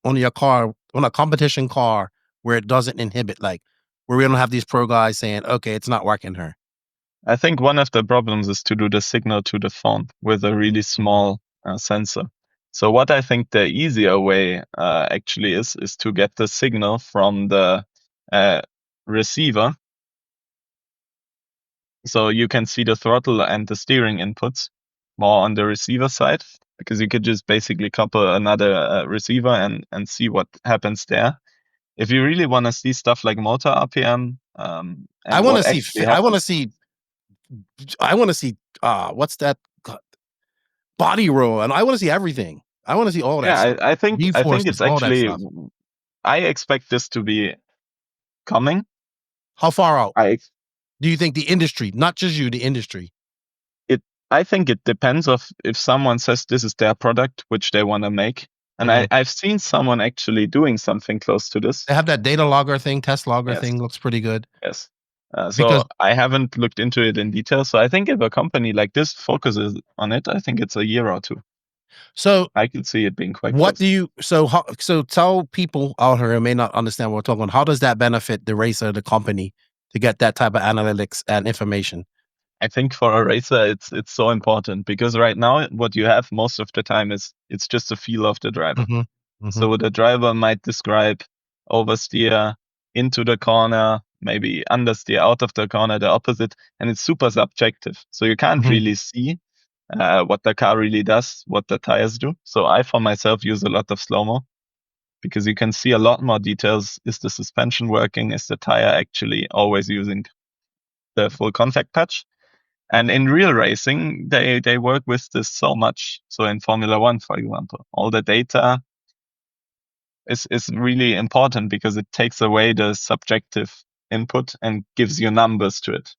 on your car, on a competition car, where it doesn't inhibit, like where we don't have these pro guys saying, okay, it's not working here? I think one of the problems is to do the signal to the phone with a really small sensor. So what I think the easier way actually is to get the signal from the receiver. So you can see the throttle and the steering inputs more on the receiver side, because you could just basically couple another receiver and see what happens there. If you really want to see stuff like motor RPM, I want to see what's that body roll, and I want to see everything. I want to see all that. Yeah, I think it's actually. I expect this to be coming. How far out? Do you think the industry, not just you, the industry? I think it depends if someone says this is their product which they want to make. And I've seen someone actually doing something close to this. They have that data logger thing, test logger thing, looks pretty good. Yes. So I haven't looked into it in detail. So I think if a company like this focuses on it, I think it's a year or two. So I can see it being quite. What close. Do you? So tell people out here who may not understand what we're talking about. How does that benefit the racer, the company, to get that type of analytics and information? I think for a racer, it's so important, because right now what you have most of the time is it's just a feel of the driver. So the driver might describe oversteer into the corner, maybe understeer out of the corner, the opposite, and it's super subjective. So you can't really see what the car really does, what the tires do. So I, for myself, use a lot of slow-mo, because you can see a lot more details. Is the suspension working? Is the tire actually always using the full contact patch? And in real racing, they work with this so much. So in Formula One, for example, all the data is really important, because it takes away the subjective input and gives you numbers to it.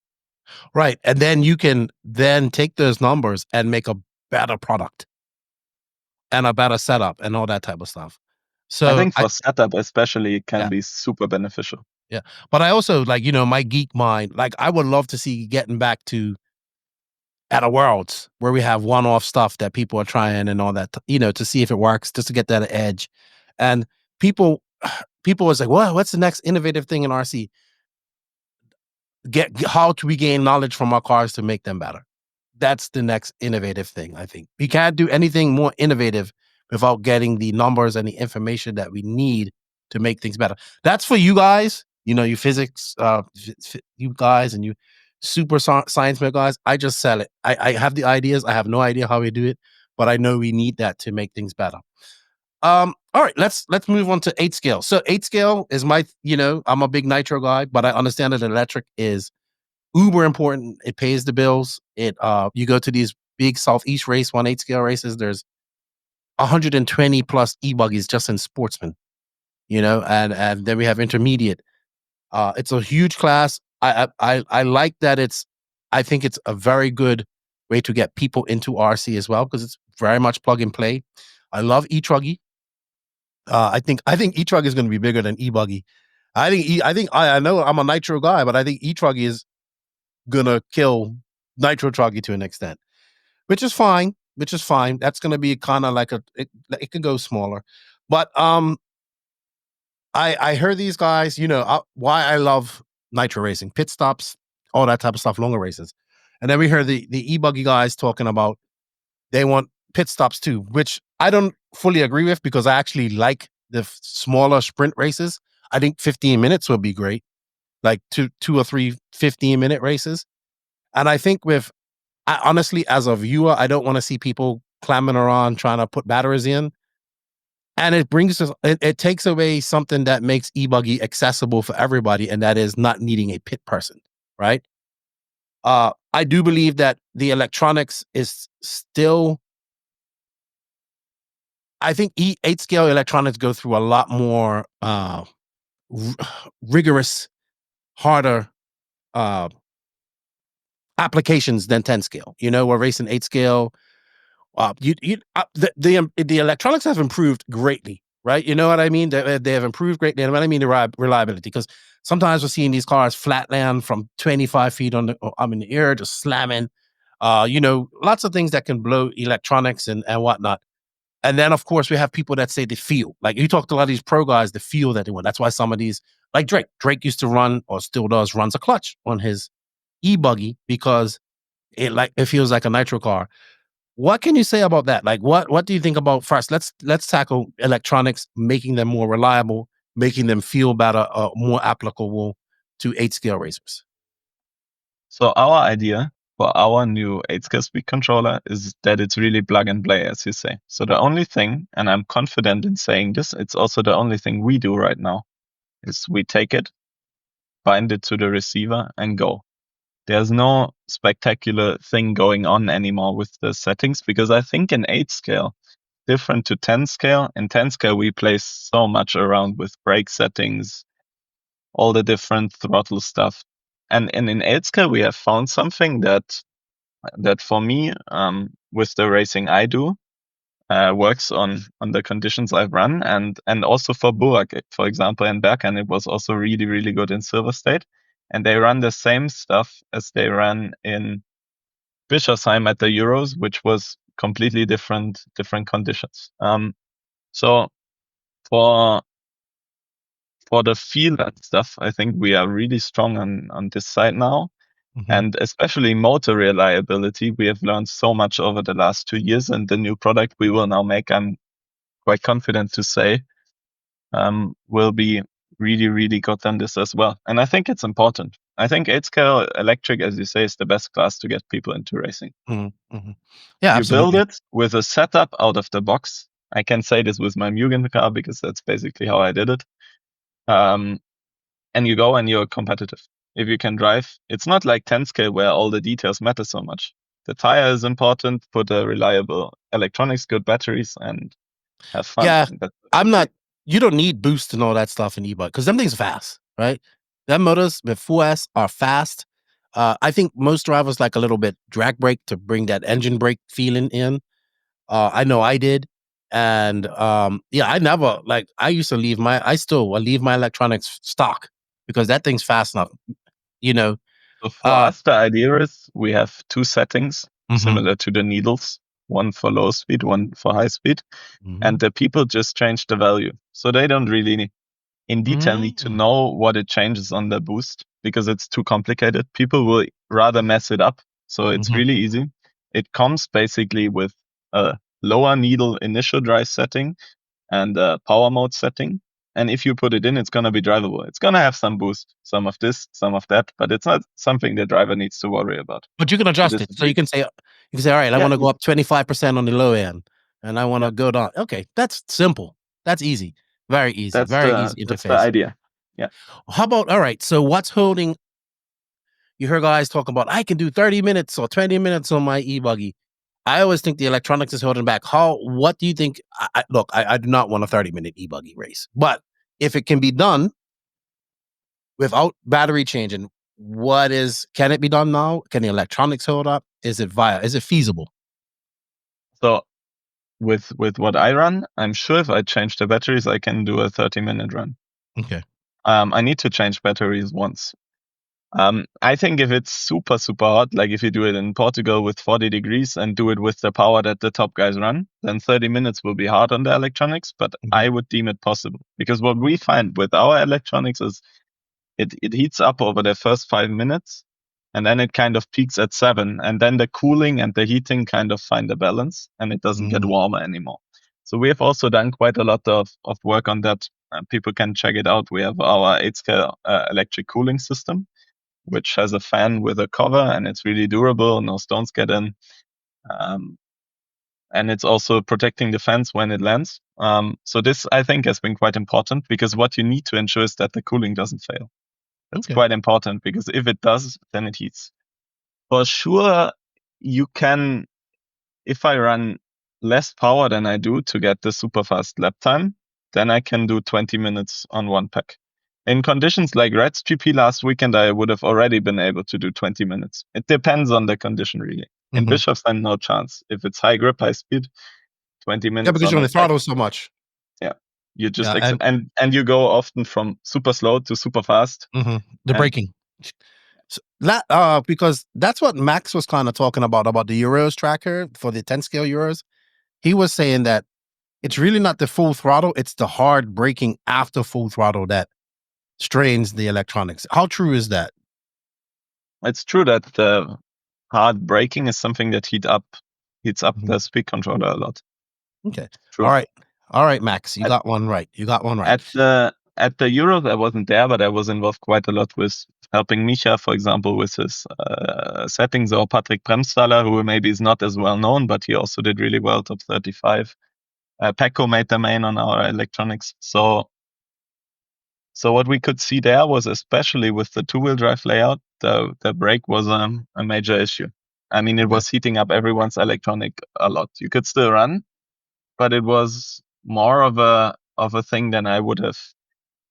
Right. And then you can then take those numbers and make a better product and a better setup and all that type of stuff. So I think for setup especially, it can be super beneficial. Yeah. But I also, like, my geek mind, like, I would love to see getting back to at a Worlds where we have one-off stuff that people are trying and all that, to see if it works, just to get that edge. And people was like, well, what's the next innovative thing in RC? How to regain knowledge from our cars to make them better. That's the next innovative thing, I think. We can't do anything more innovative without getting the numbers and the information that we need to make things better. That's for you guys, you physics, you guys, and you super science guys. I just sell it. I have the ideas. I have no idea how we do it, but I know we need that to make things better. All right, let's move on to 8 scale. So 8 scale is my, I'm a big nitro guy, but I understand that electric is uber important. It pays the bills. You go to these big Southeast race 1/8 scale races, there's 120 plus e-buggies just in sportsmen, and then we have intermediate. It's a huge class. I like that I think it's a very good way to get people into RC as well, because it's very much plug and play. I love e-truggy. I think e-truggy is going to be bigger than e-buggy. I know I'm a nitro guy, but I think e-truggy is gonna kill nitro truggy to an extent, which is fine. That's gonna be kind of like it could go smaller, but I heard these guys, why I love nitro racing, pit stops, all that type of stuff, longer races, and then we heard the e-buggy guys talking about they want pit stops too, which I don't fully agree with, because I actually like smaller sprint races, I think 15 minutes would be great. Like two or three 15-minute races. And I think honestly, as a viewer, I don't want to see people clamming around trying to put batteries in. And it takes away something that makes e-buggy accessible for everybody, and that is not needing a pit person, right? I do believe that the electronics is still, I think 8-scale electronics go through a lot more rigorous, harder applications than 10-scale. We're racing 8-scale. The electronics have improved greatly, right? You know what I mean? They have improved greatly. And I mean the reliability, because sometimes we're seeing these cars flat land from 25 feet in the air, just slamming. Lots of things that can blow electronics and whatnot. And then, of course, we have people that say the feel. Like, you talk to a lot of these pro guys, the feel that they want. That's why some of these, like Drake used to run, or still does, runs a clutch on his e-buggy because it feels like a nitro car. What can you say about that? Like, what do you think about, first, let's tackle electronics, making them more reliable, making them feel better, more applicable to 8-scale racers? So our idea for our new 8-scale speed controller is that it's really plug and play, as you say. So the only thing, and I'm confident in saying this, it's also the only thing we do right now, is we take it, bind it to the receiver, and go. There's no spectacular thing going on anymore with the settings, because I think in 8-scale, different to 10-scale, in 10-scale we play so much around with brake settings, all the different throttle stuff. And in 8-scale, we have found something that for me, with the racing I do, works on the conditions I've run, and also for Burak, for example, in Berghain, it was also really, really good in Silver State. And they run the same stuff as they ran in Bischofsheim at the Euros, which was completely different conditions. So for the feel and stuff, I think we are really strong on this side now. Mm-hmm. And especially motor reliability, we have learned so much over the last 2 years, and the new product we will now make, I'm quite confident to say, will be really, really good on this as well. And I think it's important. I think 8-scale electric, as you say, is the best class to get people into racing. Mm-hmm. Mm-hmm. Yeah, you absolutely. build it with a setup out of the box. I can say this with my Mugen car because that's basically how I did it. And you go and you're competitive. If you can drive, it's not like 10-scale where all the details matter so much. The tire is important, put a reliable electronics, good batteries, and have fun. Yeah, you don't need boost and all that stuff in e-bike, because them things are fast, right? Them motors with 4S are fast. I think most drivers like a little bit drag brake to bring that engine brake feeling in. I know I did. And I never, I still leave my electronics stock because that thing's fast enough, So for us, the idea is we have 2 settings similar to the needles, one for low speed, one for high speed. And the people just change the value. So they don't really in detail need to know what it changes on the boost, because it's too complicated. People will rather mess it up. So it's really easy. It comes basically with a lower needle initial drive setting and a power mode setting. And if you put it in, it's going to be drivable. It's going to have some boost, some of this, some of that, but it's not something the driver needs to worry about. But you can adjust it. So you can say, all right, I want to go up 25% on the low end, and I want to go down. Okay, that's simple. That's easy. Very easy. Easy interface. That's the idea. Yeah. How about, all right, so what's holding? You hear guys talk about, I can do 30 minutes or 20 minutes on my e-buggy. I always think the electronics is holding back. What do you think? Look, I do not want a 30-minute e-buggy race, but if it can be done without battery changing, can it be done now? Can the electronics hold up? Is it feasible? So with what I run, I'm sure if I change the batteries, I can do a 30-minute run. Okay. I need to change batteries once. I think if it's super, super hot, like if you do it in Portugal with 40 degrees and do it with the power that the top guys run, then 30 minutes will be hard on the electronics, but I would deem it possible. Because what we find with our electronics is it heats up over the first 5 minutes, and then it kind of peaks at 7, and then the cooling and the heating kind of find a balance, and it doesn't get warmer anymore. So we have also done quite a lot of work on that. People can check it out. We have our 8-scale electric cooling system, which has a fan with a cover, and it's really durable. No stones get in. And it's also protecting the fans when it lands. So this, I think, has been quite important, because what you need to ensure is that the cooling doesn't fail. That's quite important, because if it does, then it heats. For sure, you can, if I run less power than I do to get the super fast lap time, then I can do 20 minutes on one pack. In conditions like Red's GP last weekend, I would have already been able to do 20 minutes. It depends on the condition, really. In Bishops, then no chance. If it's high grip, high speed, 20 minutes. Yeah, because you only throttle so much. Yeah. You just and you go often from super slow to super fast. The braking. So because that's what Max was kind of talking about the Euros tracker for the 10 scale Euros. He was saying that it's really not the full throttle, it's the hard braking after full throttle that strains the electronics. How true is that? It's true that the hard braking is something that heats up the speed controller a lot. Okay. True. All right, Max, you got one right. At the Euros, I wasn't there, but I was involved quite a lot with helping Misha, for example, with his settings, or Patrick Bremsthaler, who maybe is not as well known, but he also did really well, top 35. Pecco made the main on our electronics. So what we could see there was, especially with the two-wheel drive layout, the brake was a major issue. I mean, it was heating up everyone's electronic a lot. You could still run, but it was more of a thing than I would have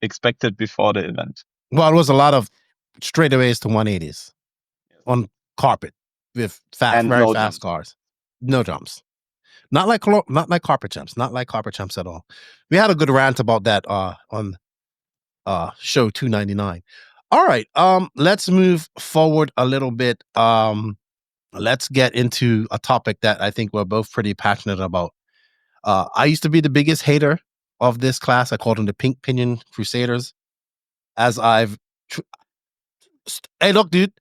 expected before the event. Well, it was a lot of straightaways to 180s on carpet with very fast cars. No jumps. Not like carpet jumps. Not like carpet jumps at all. We had a good rant about that on show 299. All right. Let's move forward a little bit. Let's get into a topic that I think we're both pretty passionate about. I used to be the biggest hater of this class. I called them the Pink Pinion Crusaders. Hey, look, dude.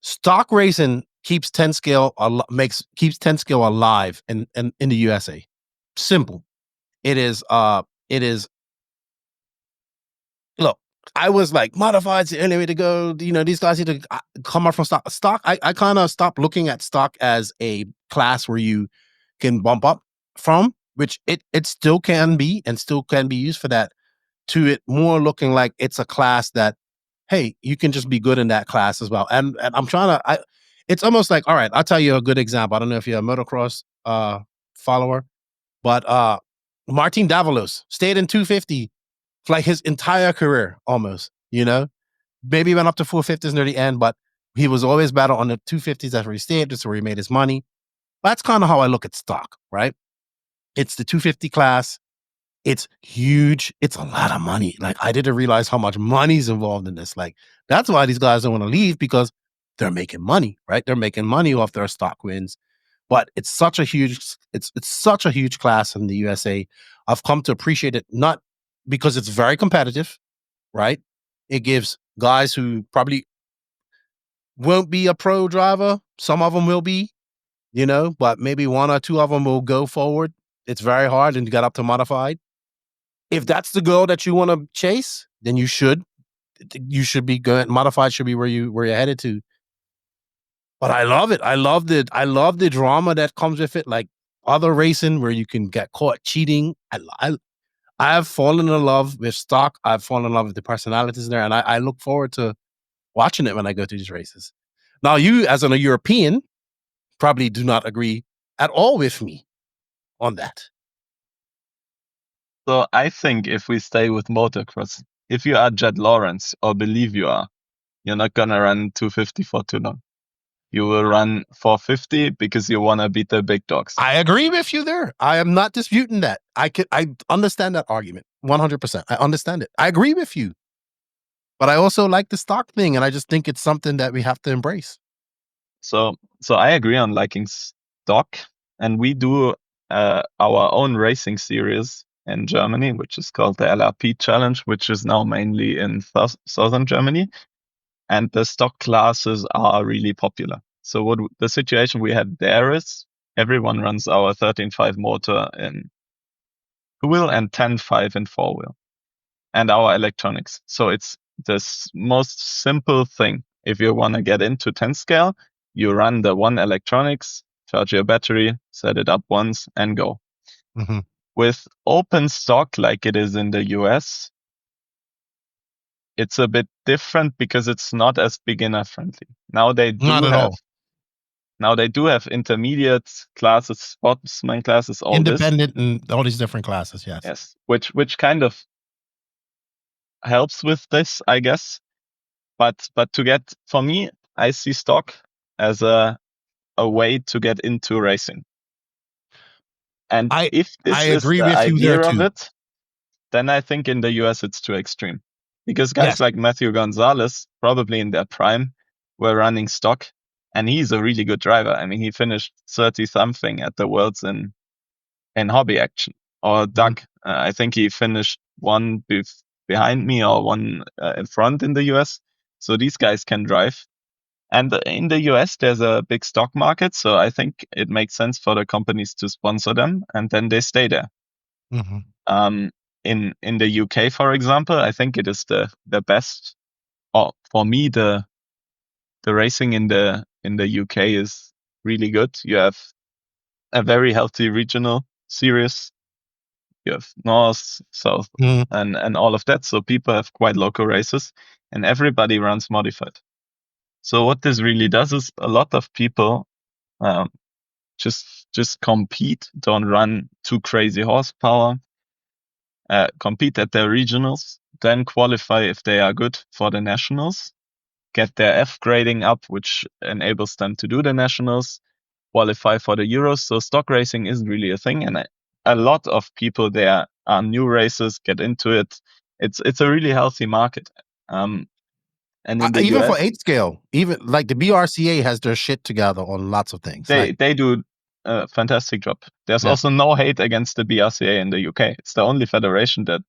Stock racing keeps 10 scale keeps 10 scale alive in the USA. Simple. It is. Look, I was like, modified's the only way to go. You know, these guys need to come up from stock. Stock. I kind of stopped looking at stock as a class where you can bump up from, which it still can be and still can be used for that, to it more looking like it's a class that, hey, you can just be good in that class as well. And I'm trying to, it's almost like, all right, I'll tell you a good example. I don't know if you're a motocross follower, but Martin Davalos stayed in 250 for like his entire career almost, you know, maybe went up to 450s near the end, but he was always battle on the 250s. That's where he stayed. That's where he made his money. That's kind of how I look at stock, right? It's the 250 class. It's huge. It's a lot of money. Like, I didn't realize how much money's involved in this. Like, that's why these guys don't want to leave, because they're making money, right? They're making money off their stock wins. But it's such a huge, it's such a huge class in the USA. I've come to appreciate it, not because it's very competitive, right? It gives guys who probably won't be a pro driver. Some of them will be, you know, but maybe one or two of them will go forward. It's very hard, and you got up to modified. If that's the goal that you want to chase, then you should be good. Modified should be where you're headed to. But I love it. I love the drama that comes with it. Like other racing where you can get caught cheating. I have fallen in love with stock. I've fallen in love with the personalities there, and I look forward to watching it when I go to these races. Now, you as a European probably do not agree at all with me on that. So I think if we stay with motocross, if you are Jed Lawrence, or believe you are, you're not gonna run 250 for too long. You will run 450 because you want to beat the big dogs. I agree with you there. I am not disputing that. I understand that argument 100%. I understand it. I agree with you. But I also like the stock thing, and I just think it's something that we have to embrace. So I agree on liking stock, and we do our own racing series in Germany, which is called the LRP Challenge, which is now mainly in southern Germany. And the stock classes are really popular. So what the situation we had there is, everyone runs our 13.5 motor in two-wheel and 10.5 in four-wheel, and our electronics. So it's the most simple thing. If you want to get into 10 scale, you run the one electronics, charge your battery, set it up once, and go. Mm-hmm. With open stock like it is in the US, it's a bit different because it's not as beginner friendly. Now they do have intermediate classes, sportsman classes, all independent and all these different classes. Yes, which kind of helps with this, I guess. But to get, for me, I see stock as a way to get into racing. And if this is the idea of it, then I think in the US it's too extreme. Because guys like Matthew Gonzalez, probably in their prime, were running stock, and he's a really good driver. I mean, he finished 30-something at the Worlds in hobby action. Or Doug, I think he finished one behind me or one in front in the US. So these guys can drive. And in the US, there's a big stock market. So I think it makes sense for the companies to sponsor them, and then they stay there. Mm-hmm. In the UK, for example, I think it is the best. Or for me, the racing in the UK is really good. You have a very healthy regional series. You have North, South, and all of that. So people have quite local races, and everybody runs modified. So what this really does is a lot of people just compete, don't run too crazy horsepower, compete at their regionals, then qualify if they are good for the nationals, get their F grading up, which enables them to do the nationals, qualify for the Euros. So stock racing isn't really a thing, and a lot of people there are new racers, get into it. It's a really healthy market. And in the even US, for 8 scale, even like the BRCA has their shit together on lots of things. They do a fantastic job. There's also no hate against the BRCA in the UK. It's the only federation that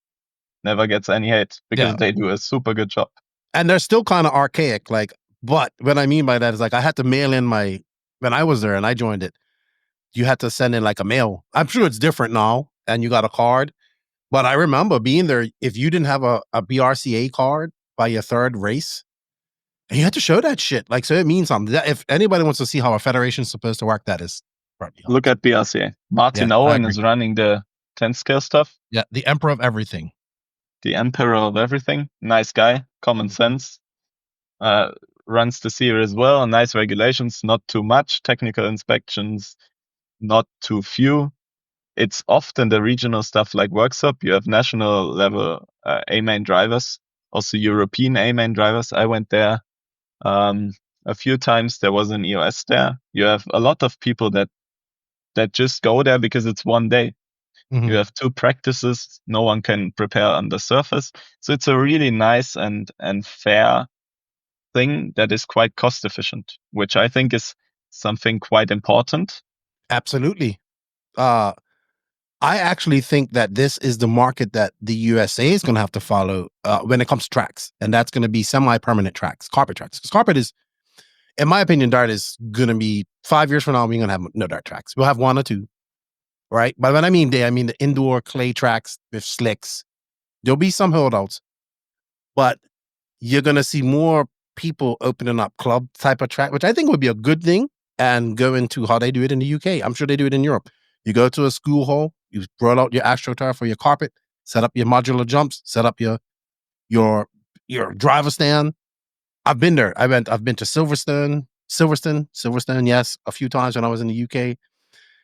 never gets any hate because they do a super good job. And they're still kind of archaic. But what I mean by that is I had to mail in when I was there and I joined it, you had to send in a mail. I'm sure it's different now and you got a card. But I remember being there, if you didn't have a BRCA card by your third race, you had to show that shit. So it means something. If anybody wants to see how a federation is supposed to work, that is probably look at BRCA. Martin Owen is running the 10 scale stuff. Yeah, the emperor of everything. The emperor of everything. Nice guy, common sense. Runs the series well. Nice regulations, not too much. Technical inspections, not too few. It's often the regional stuff like workshop. You have national level A-main drivers, also European A-main drivers. I went there a few times. There was an EOS there. You have a lot of people that just go there because it's one day. Mm-hmm. You have 2 practices. No one can prepare on the surface. So it's a really nice and fair thing that is quite cost efficient, which I think is something quite important. Absolutely. I actually think that this is the market that the USA is going to have to follow when it comes to tracks. And that's going to be semi-permanent tracks, carpet tracks. Because carpet is, in my opinion, dirt is going to be 5 years from now, we're going to have no dirt tracks. We'll have 1 or 2, right? But when I mean I mean the indoor clay tracks with slicks. There'll be some holdouts, but you're going to see more people opening up club type of track, which I think would be a good thing, and go into how they do it in the UK. I'm sure they do it in Europe. You go to a school hall, you roll out your AstroTurf or your carpet, set up your modular jumps, set up your driver stand. I've been there. I've been to Silverstone, yes, a few times when I was in the UK.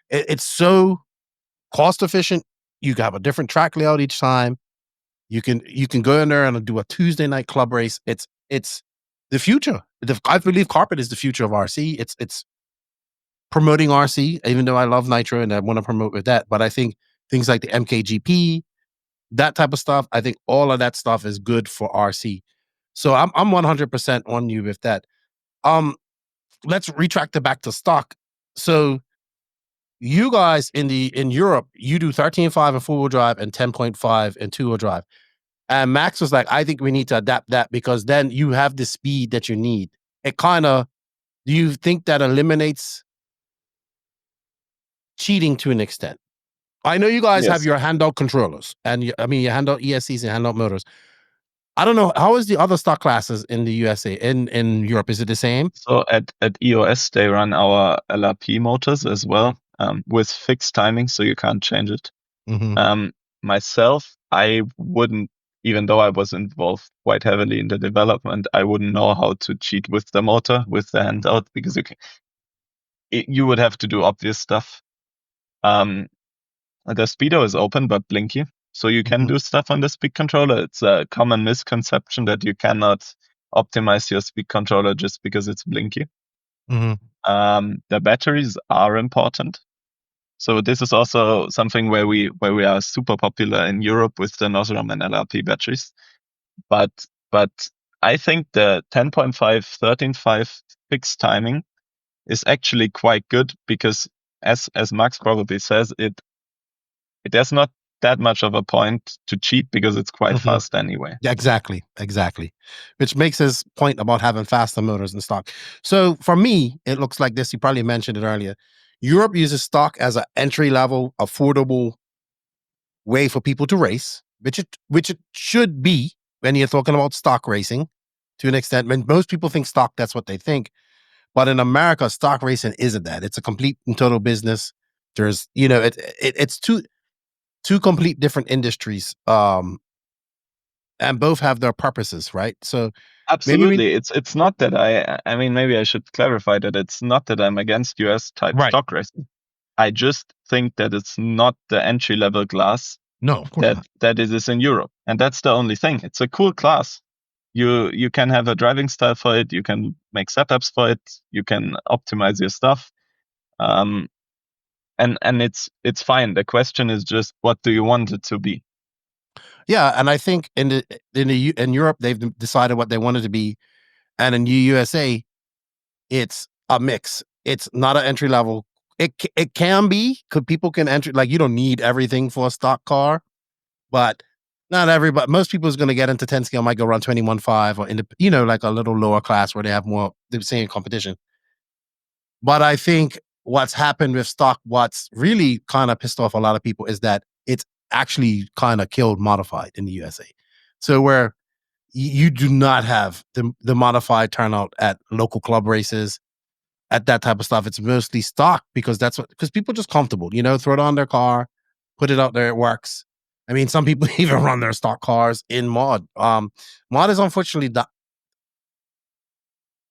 It's so cost efficient. You have a different track layout each time. You can go in there and do a Tuesday night club race. It's the future. I believe carpet is the future of RC. It's promoting RC, even though I love Nitro and I want to promote with that. But I think things like the MKGP, that type of stuff, I think all of that stuff is good for RC. So I'm 100% on you with that. Let's retract it back to stock. So you guys in Europe, you do 13.5 in four-wheel drive and 10.5 in two-wheel drive. And Max was like, I think we need to adapt that because then you have the speed that you need. It kind of, do you think that eliminates cheating to an extent? I know you guys have Yes. your handheld controllers, and your handheld ESCs and handheld motors. I don't know, how is the other stock classes in the USA, in Europe? Is it the same? So at EOS, they run our LRP motors as well, with fixed timing, so you can't change it. Myself, I wouldn't, even though I was involved quite heavily in the development, I wouldn't know how to cheat with the motor, with the handout, because you would have to do obvious stuff. The speedo is open but blinky, so you can do stuff on the speed controller. It's a common misconception that you cannot optimize your speed controller just because it's blinky. The batteries are important. So this is also something where we are super popular in Europe with the Nosram and LRP batteries. But I think the 10.5, 13.5 fixed timing is actually quite good, because as Max probably says, there's not that much of a point to cheat, because it's quite fast anyway. Yeah, exactly. Which makes his point about having faster motors in stock. So for me, it looks like this. You probably mentioned it earlier. Europe uses stock as an entry-level, affordable way for people to race, which it should be when you're talking about stock racing, to an extent. When most people think stock, that's what they think. But in America, stock racing isn't that. It's a complete and total business. There's, it's two complete different industries, and both have their purposes, right? So absolutely, it's not that I mean, maybe I should clarify that it's not that I'm against US type stock racing. I just think that it's not the entry level class. No, of course not. That it is in Europe, and that's the only thing. It's a cool class. You can have a driving style for it. You can make setups for it. You can optimize your stuff, and it's fine. The question is just, what do you want it to be? Yeah, and I think in Europe they've decided what they want it to be, and in USA, it's a mix. It's not an entry level. It can be, because people can enter, like, you don't need everything for a stock car, but not everybody. Most people is going to get into 10 scale, might go around 21.5 or in the, like a little lower class where they have more the same competition. But I think what's happened with stock, what's really kind of pissed off a lot of people, is that it's actually kind of killed modified in the USA. So where you do not have the modified turnout at local club races, at that type of stuff. It's mostly stock, because because people are just comfortable, throw it on their car, put it out there, it works. I mean, some people even run their stock cars in mod. Mod is unfortunately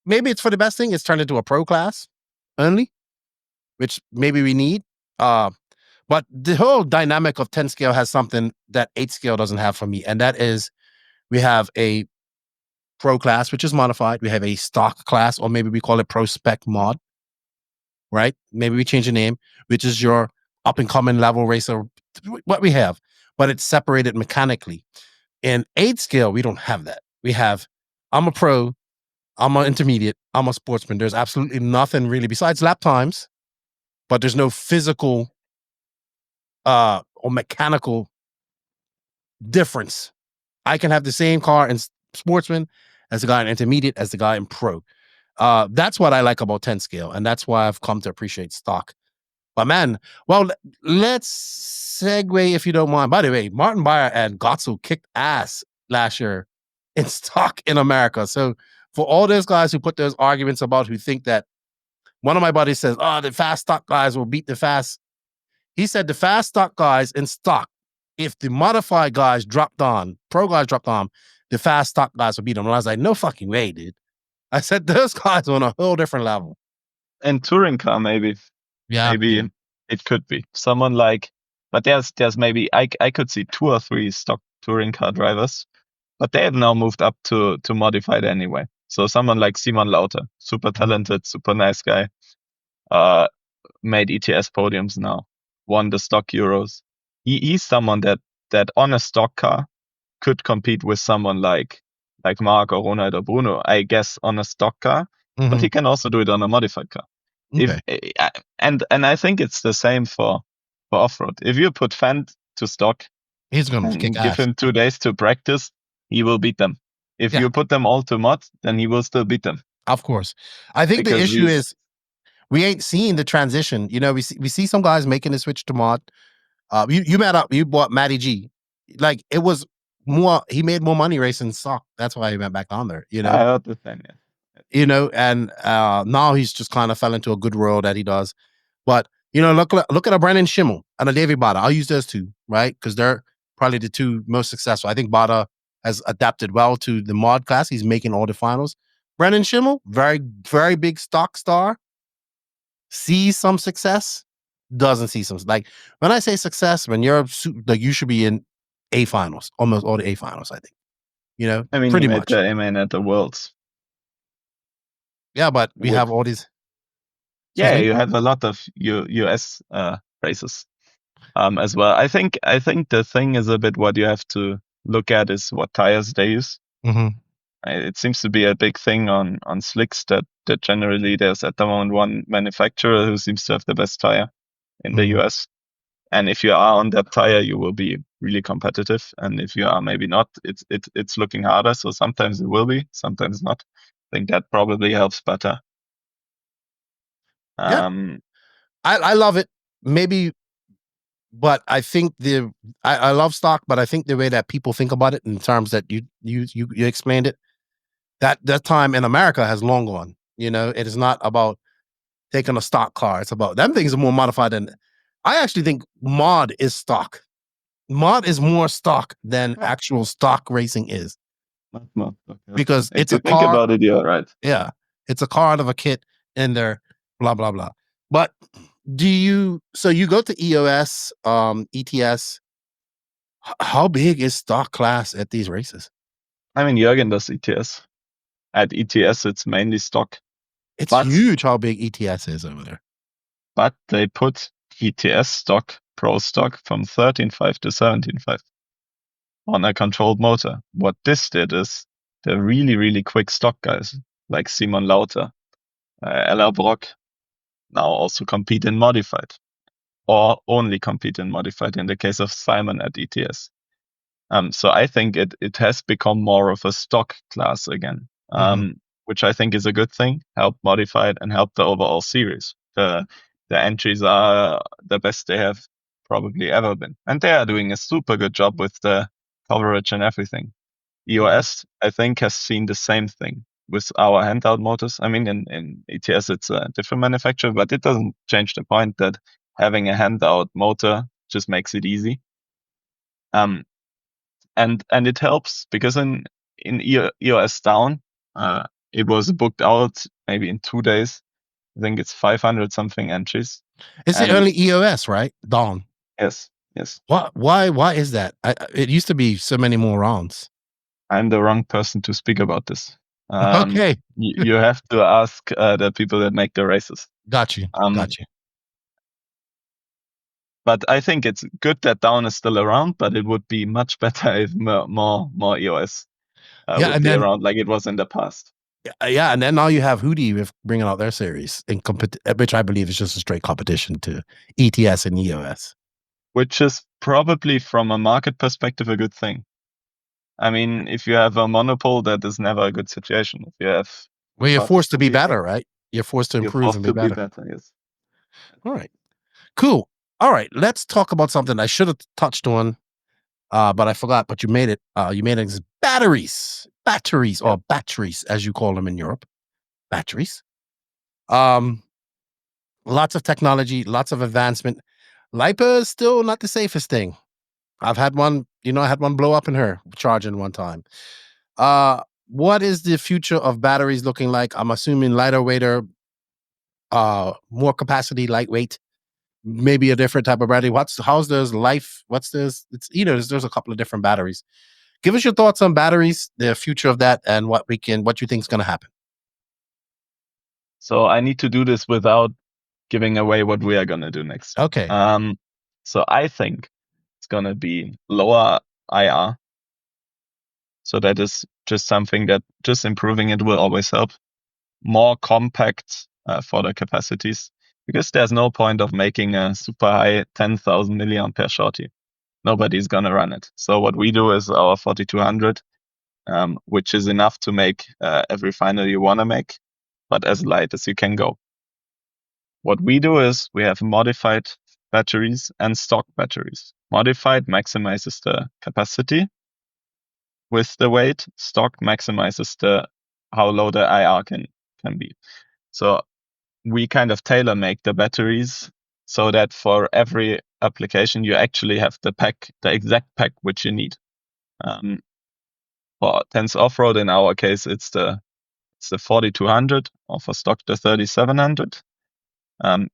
maybe it's for the best thing. It's turned into a pro class only, which maybe we need. But the whole dynamic of 10 scale has something that 8 scale doesn't have for me. And that is, we have a pro class, which is modified. We have a stock class, or maybe we call it pro spec mod, right? Maybe we change the name, which is your up and coming level racer, what we have, but it's separated mechanically. In 8 scale, we don't have that. We have, I'm a pro, I'm an intermediate, I'm a sportsman. There's absolutely nothing really besides lap times, but there's no physical or mechanical difference. I can have the same car in sportsman as the guy in intermediate, as the guy in pro. That's what I like about 10 scale, and that's why I've come to appreciate stock. But man, well, let's segue, if you don't mind. By the way, Martin Beyer and Gotzel kicked ass last year in stock in America. So for all those guys who put those arguments about, who think that, one of my buddies says, oh, the fast stock guys will beat the fast. He said the fast stock guys in stock, if the modified guys dropped on, pro guys dropped on, the fast stock guys would beat them. And I was like, no fucking way, dude. I said, those guys are on a whole different level. And touring car, maybe. Yeah. Maybe it could be. Someone like, but there's maybe, I could see 2 or 3 stock touring car drivers, but they have now moved up to modified anyway. So someone like Simon Lauter, super talented, super nice guy, made ETS podiums now, won the stock Euros. He's someone that on a stock car could compete with someone like Mark or Ronald or Bruno, I guess, on a stock car, but he can also do it on a modified car. Okay. And I think it's the same for off-road. If you put Fendt to stock, he's going to kick ass. Give him 2 days to practice, he will beat them. If you put them all to mod, then he will still beat them. Of course. I think the issue is we ain't seeing the transition. We see some guys making the switch to mod. You bought Matty G. Like it was more. He made more money racing stock. That's why he went back on there. I heard the thing. Yeah. And now he's just kind of fell into a good role that he does. But look at a Brandon Schimmel and a David Bada. I'll use those two, right? Because they're probably the two most successful. I think Bada has adapted well to the mod class. He's making all the finals. Brandon Schimmel, very, very big stock star, sees some success, doesn't see some. Like when I say success, when you're like you should be in A finals, almost all the A finals, I think. I mean, pretty he made much. the A-main at the Worlds. Yeah, but we have all these. Yeah, you have a lot of US races as well. I think the thing is a bit what you have to look at is what tires they use. Mm-hmm. It seems to be a big thing on slicks that generally there's at the moment one manufacturer who seems to have the best tire in the US. And if you are on that tire, you will be really competitive. And if you are maybe not, it's looking harder. So sometimes it will be, sometimes not. I think that probably helps better. I love it. Maybe, but I think I love stock, but I think the way that people think about it in terms that you explained it, that time in America has long gone. It is not about taking a stock car. It's about them things are more modified than. I actually think mod is stock. Mod is more stock than actual stock racing is. Because it's a car. Think about it, you're right. Yeah, it's a car out of a kit in there, blah blah blah. But so you go to EOS, ETS. How big is stock class at these races? I mean, Jürgen does ETS. At ETS, it's mainly stock. It's huge how big ETS is over there. But they put ETS stock, pro stock, from 13.5 to 17.5 on a controlled motor. What this did is the really, really quick stock guys like Simon Lauter, LR Brock, now also compete in modified, or only compete in modified in the case of Simon at ETS. So I think it has become more of a stock class again, which I think is a good thing. Help modified and help the overall series. The entries are the best they have probably ever been, and they are doing a super good job with the coverage and everything. EOS, I think, has seen the same thing with our handout motors. I mean, in ETS, it's a different manufacturer, but it doesn't change the point that having a handout motor just makes it easy. And it helps because in EOS down, it was booked out maybe in 2 days. I think it's 500 something entries. It's the only EOS, right? Dawn. Yes. Why is that? It used to be so many more rounds. I'm the wrong person to speak about this. Okay. You have to ask the people that make the races. Got you. But I think it's good that down is still around, but it would be much better if more EOS would be around like it was in the past. Yeah, and then now you have Hootie with bringing out their series, which I believe is just a straight competition to ETS and EOS. Which is probably from a market perspective a good thing. I mean, if you have a monopole, that is never a good situation. If you have, well, you're forced to be better, right? You're forced to improve and be better. Yes. All right, cool. All right, let's talk about something I should have touched on, but I forgot. But you made it. You made it as batteries, or batteries, as you call them in Europe. Batteries. Lots of technology, lots of advancement. LiPo is still not the safest thing. I've had one, I had one blow up in her charging one time. What is the future of batteries looking like? I'm assuming lighter weighter, more capacity, lightweight, maybe a different type of battery. How's there's life? What's this? It's, there's a couple of different batteries. Give us your thoughts on batteries, the future of that, and what you think is going to happen. So I need to do this without giving away what we are going to do next. Okay. So I think it's going to be lower IR. So that is just something that just improving it will always help. More compact for the capacities, because there's no point of making a super high 10,000 milliampere shorty. Nobody's going to run it. So what we do is our 4200, which is enough to make every final you want to make, but as light as you can go. What we do is we have modified batteries and stock batteries. Modified maximizes the capacity with the weight. Stock maximizes the how low the IR can be. So we kind of tailor make the batteries so that for every application you actually have the exact pack which you need. For tense off-road, in our case, it's the 4200, or for stock the 3700.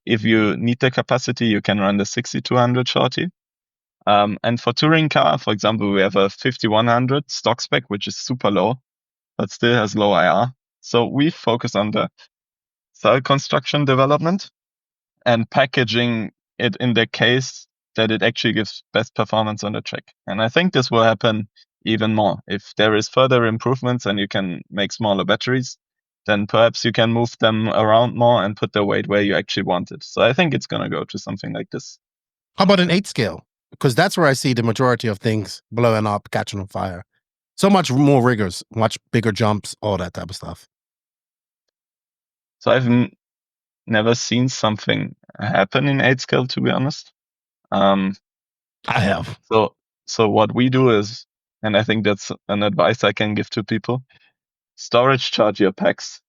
If you need the capacity, you can run the 6200 shorty. And for touring car, for example, we have a 5100 stock spec, which is super low, but still has low IR. So we focus on the cell construction development and packaging it in the case that it actually gives best performance on the track. And I think this will happen even more. If there is further improvements and you can make smaller batteries, then perhaps you can move them around more and put the weight where you actually want it. So I think it's going to go to something like this. How about an 8 scale? Because that's where I see the majority of things blowing up, catching on fire. So much more rigors, much bigger jumps, all that type of stuff. So I've never seen something happen in 8 scale, to be honest. I have. So what we do is, and I think that's an advice I can give to people, storage charge your packs.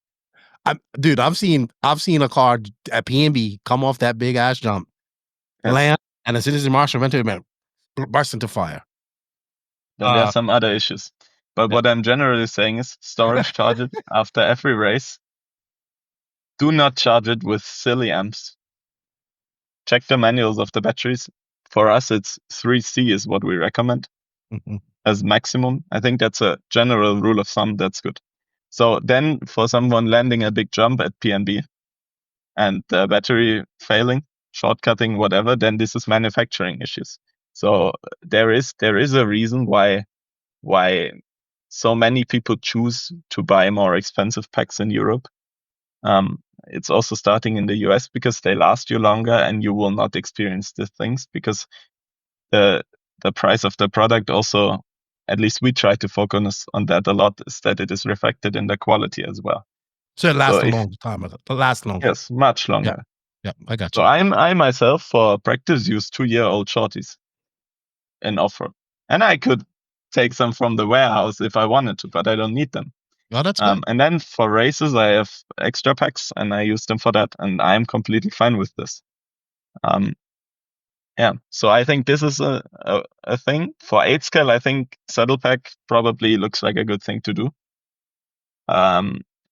Dude, I've seen a car at PNB come off that big ass jump, land, and as soon as the marshal went to it, burst into fire. Then there are some other issues. But what I'm generally saying is storage charge it after every race. Do not charge it with silly amps. Check the manuals of the batteries. For us, it's 3C is what we recommend as maximum. I think that's a general rule of thumb. That's good. So then for someone landing a big jump at PNB and the battery failing, shortcutting, whatever, then this is manufacturing issues. So there is a reason why so many people choose to buy more expensive packs in Europe. It's also starting in the US because they last you longer and you will not experience these things because the price of the product also, at least we try to focus on that a lot, is that it is reflected in the quality as well. So it lasts a long time. It lasts longer. Yes, much longer. Yeah, I got you. So I myself for practice use 2-year-old shorties in off-road. And I could take some from the warehouse if I wanted to, but I don't need them. Oh, that's good. And then for races, I have extra packs and I use them for that. And I'm completely fine with this. So I think this is a thing. For 8 scale, I think saddle pack probably looks like a good thing to do.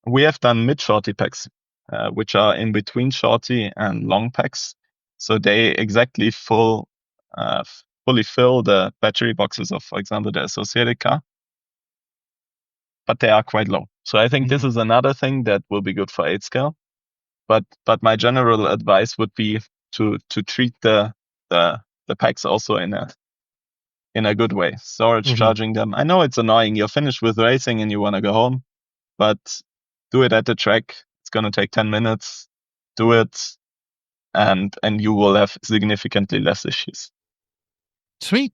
We have done mid-shorty packs, which are in between shorty and long packs. So they exactly fully fill the battery boxes of, for example, the associated car. But they are quite low. So I think this is another thing that will be good for 8 scale. But my general advice would be to treat the packs also in a good way. Storage charging them. I know it's annoying. You're finished with racing and you want to go home, but do it at the track. It's going to take 10 minutes. Do it, and you will have significantly less issues. Sweet.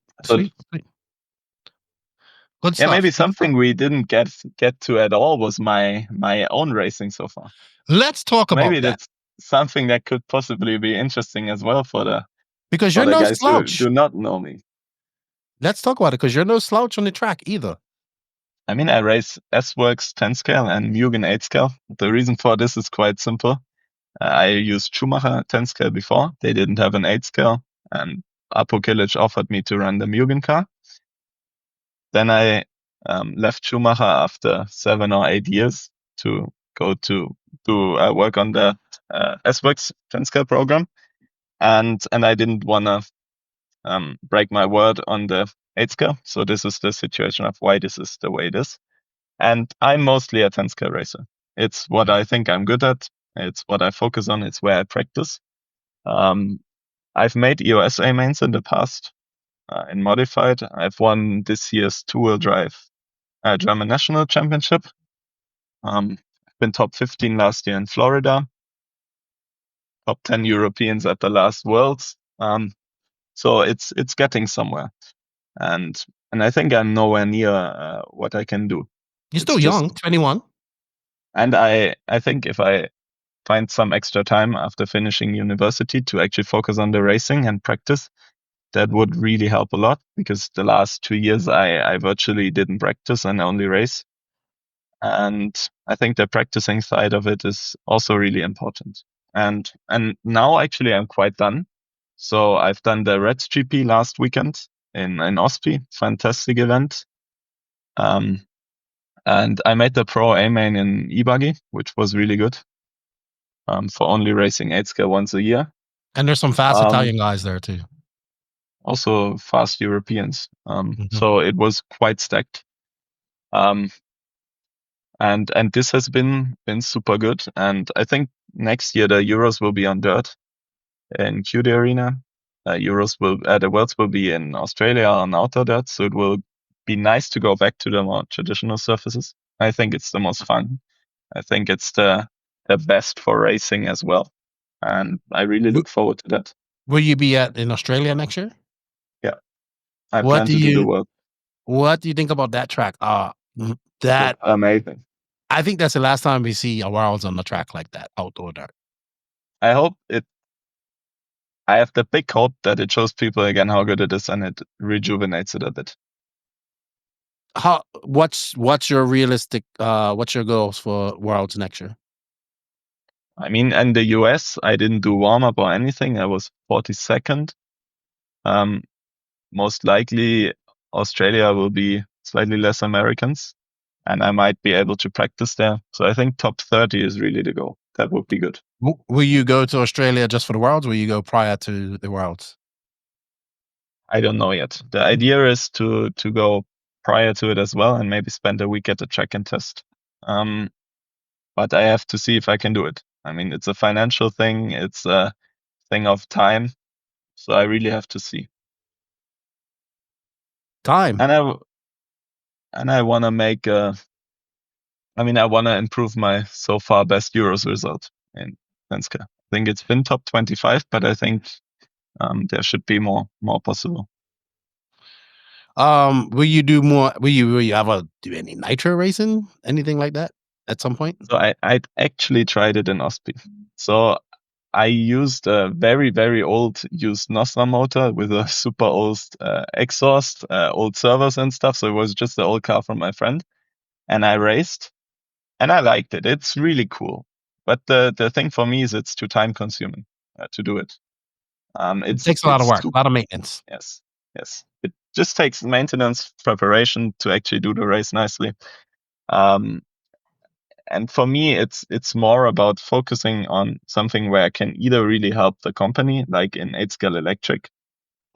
Good yeah, stuff. maybe something we didn't get to at all was my own racing so far. Let's talk about maybe that. That's something that could possibly be interesting as well for the because you're no guys slouch. who do not know me. Let's talk about it because you're no slouch on the track either. I mean, I race S-Works 10 scale and Mugen 8 scale. The reason for this is quite simple. I used Schumacher 10 scale before. They didn't have an 8 scale, and Apo Kilic offered me to run the Mugen car. Then I left Schumacher after 7 or 8 years to go to work on the S-Works 10 scale program, and I didn't want to break my word on the 8 scale. So this is the situation of why this is the way it is. And I'm mostly a 10 scale racer. It's what I think I'm good at. It's what I focus on. It's where I practice. I've made EOS A mains in the past in modified. I've won this year's two-wheel drive German National Championship. I've been top 15 last year in Florida. Top 10 Europeans at the last Worlds. So it's getting somewhere. And I think I'm nowhere near what I can do. You're still young, 21. And I think if I find some extra time after finishing university to actually focus on the racing and practice. That would really help a lot, because the last 2 years I virtually didn't practice and only race. And I think the practicing side of it is also really important. And now actually I'm quite done. So I've done the Reds GP last weekend in Osby, fantastic event. And I made the Pro A main in e-buggy, which was really good. For only racing 8 scale once a year. And there's some fast Italian guys there too. Also fast Europeans. So it was quite stacked. And this has been super good. And I think next year the Euros will be on dirt in QD Arena. The Worlds will be in Australia on outdoor dirt. So it will be nice to go back to the more traditional surfaces. I think it's the most fun. I think it's the best for racing as well. And I really look forward to that. Will you be in Australia next year? Yeah. I plan to do the World. What do you think about that track? That amazing. I think that's the last time we see a Worlds on the track like that, outdoor dirt. I hope it. I have the big hope that it shows people again how good it is, and it rejuvenates it a bit. What's your realistic? What's your goals for Worlds next year? I mean, in the US, I didn't do warm up or anything. I was 42nd. Most likely, Australia will be slightly less Americans, and I might be able to practice there. So I think top 30 is really the goal. That would be good. Will you go to Australia just for the Worlds? Or will you go prior to the Worlds? I don't know yet. The idea is to go prior to it as well, and maybe spend a week at the track and test. But I have to see if I can do it. I mean, it's a financial thing. It's a thing of time. So I really have to see. Time. And I want to make I want to improve my so far best Euros result in Svenska. I think it's been top 25, but I think there should be more possible. Will you do more? Will you ever do any nitro racing? Anything like that at some point? So I actually tried it in Osby. So I used a very, very old used Nostra motor with a super old exhaust, old servos and stuff. So it was just the old car from my friend. And I raced and I liked it. It's really cool. But the thing for me is it's too time consuming to do it. It takes a lot of work, a lot of maintenance. Yes. It just takes maintenance, preparation to actually do the race nicely. And for me, it's more about focusing on something where I can either really help the company, like in 8 scale electric,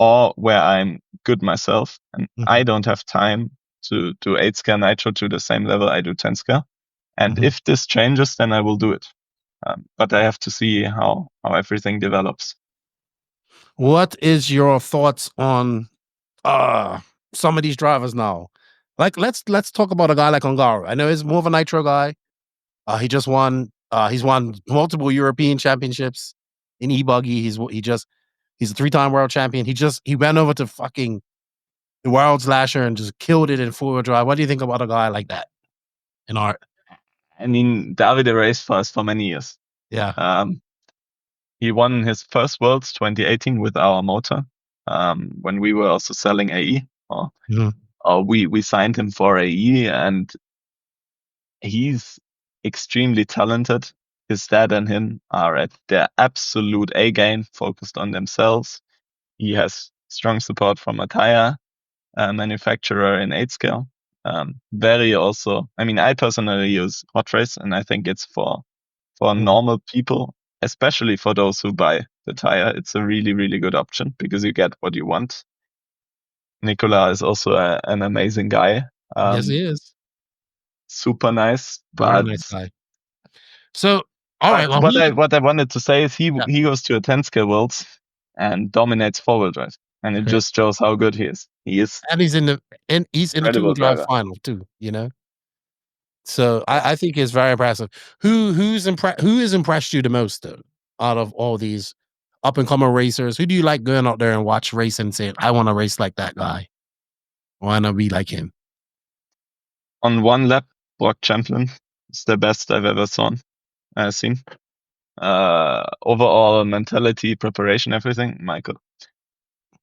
or where I'm good myself. And I don't have time to do 8 scale nitro to the same level I do 10 scale. And if this changes, then I will do it. But I have to see how everything develops. What is your thoughts on some of these drivers now? Like let's talk about a guy like Ongaro. I know he's more of a nitro guy. He just won. He's won multiple European championships in e-buggy. He's a 3-time world champion. He went over to fucking the Worlds last year and just killed it in 4-wheel drive. What do you think about a guy like that in art? I mean, David raced for us for many years. Yeah. He won his first Worlds 2018 with our motor when we were also selling AE. Or we signed him for AE, and he's extremely talented. His dad and him are at their absolute A game, focused on themselves. He has strong support from a tire manufacturer in 8 scale. I personally use Hot Race, and I think it's for normal people, especially for those who buy the tire. It's a really, really good option because you get what you want. Nicola is also an amazing guy. Yes, he is. Super nice. Very nice guy. So, all right. Well, what I wanted to say is he goes to a 10 scale Worlds and dominates 4-wheel drive, and it just shows how good he is. And he's in the 2-wheel drive final too. You know. So I think it's very impressive. Who has impressed you the most though, out of all these up and coming racers? Who do you like going out there and watch race and saying, I want to race like that guy? I want to be like him. On one lap, Brock Champlin is the best I've ever seen. overall mentality, preparation, everything, Michael.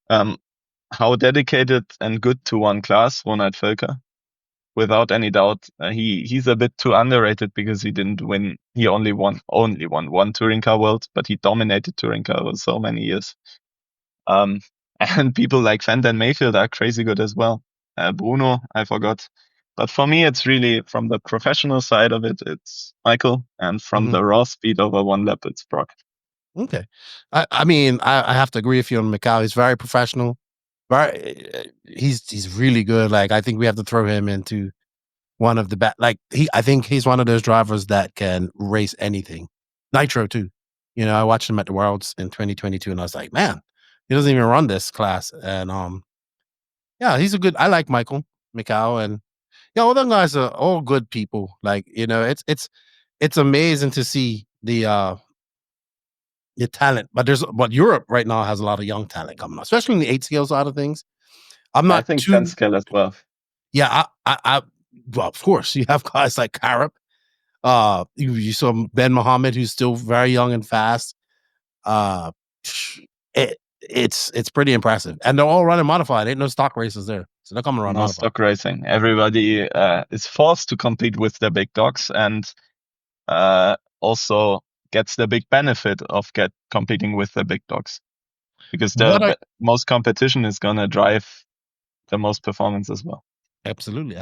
How dedicated and good to one class, Ronald Völker. Without any doubt, he's a bit too underrated because he didn't win. He only won one touring car world, but he dominated touring car for so many years. And people like Fenton Mayfield are crazy good as well. Bruno, I forgot. But for me, it's really from the professional side of it, it's Michael, and from the raw speed over one lap, it's Brock. Okay. I mean, I have to agree with you on Macau. He's very professional. He's really good. Like, I think we have to throw him into one of the best. Like, I think he's one of those drivers that can race anything. Nitro too. You know, I watched him at the Worlds in 2022, and I was like, man, he doesn't even run this class. And yeah, he's a good. I like Michael Macau, and yeah, all them guys are all good people. Like, you know, it's amazing to see the talent, but Europe right now has a lot of young talent coming up, especially in the 8 scale side of things. I'm I not think too 10 scale as well. Yeah, well, of course, you have guys like Carab. You saw Ben Mohammed, who's still very young and fast. It's pretty impressive, and they're all running modified. Ain't no stock races there, so they're coming around No modified. stock racing. Everybody is forced to compete with the big dogs, and also gets the big benefit of competing with the big dogs, because the most competition is gonna drive the most performance as well. Absolutely.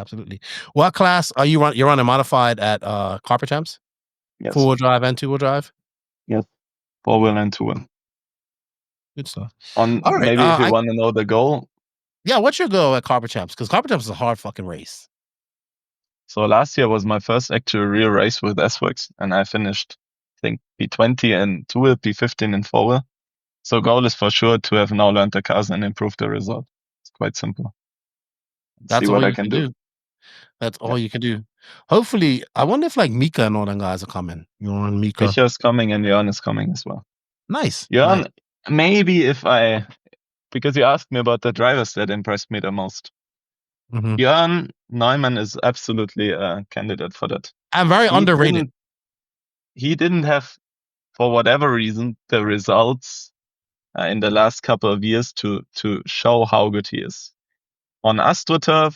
What class are you running? You're running modified at Carpet Champs? Yes. 4-wheel drive and 2-wheel drive? Yes. 4-wheel and 2-wheel. Good stuff. All right, maybe if you want to know the goal. Yeah, what's your goal at Carpet Champs? Because Carpet Champs is a hard fucking race. So last year was my first actual real race with S-Works, and I finished, I think, P20 and 2-wheel, P15 and 4-wheel. So goal is for sure to have now learned the cars and improve the result. It's quite simple. That's all you can do. That's all you can do. Hopefully, I wonder if like Mika and all them guys are coming. Jürgen, Mika. Micha's coming and Jörn is coming as well. Nice. Jörn, maybe because you asked me about the drivers that impressed me the most. Jörn Neumann is absolutely a candidate for that. I'm very underrated. He didn't have, for whatever reason, the results in the last couple of years to show how good he is. On AstroTurf,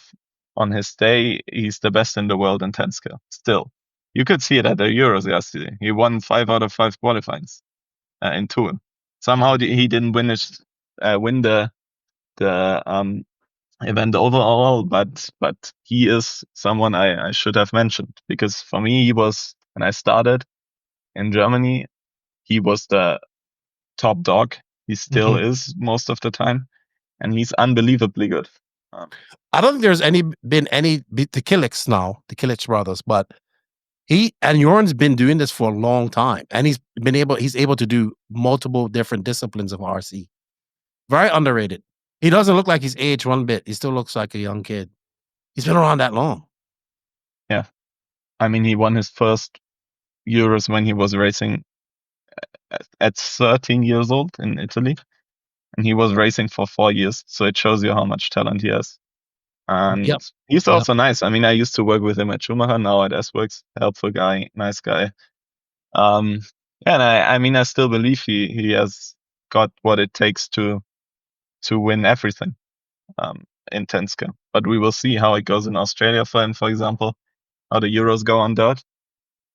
on his day, he's the best in the world in 10 scale. Still, you could see it at the Euros yesterday. He won 5 out of 5 qualifyings in 2. Somehow he didn't win the event overall, but he is someone I should have mentioned, because for me he was, when I started in Germany, he was the top dog. He still is most of the time, and he's unbelievably good. I don't think there's been any the Killich brothers, but he and Jorn's been doing this for a long time, and he's able to do multiple different disciplines of RC. Very underrated. He doesn't look like he's aged one bit. He still looks like a young kid. He's been around that long. Yeah, I mean, he won his first Euros when he was racing at 13 years old in Italy, and he was racing for 4 years. So it shows you how much talent he has. And he's also nice. I mean, I used to work with him at Schumacher, now at S-Works. Helpful guy, nice guy. And I still believe he has got what it takes to win everything in 10 scale. But we will see how it goes in Australia for him, for example, how the Euros go on dirt.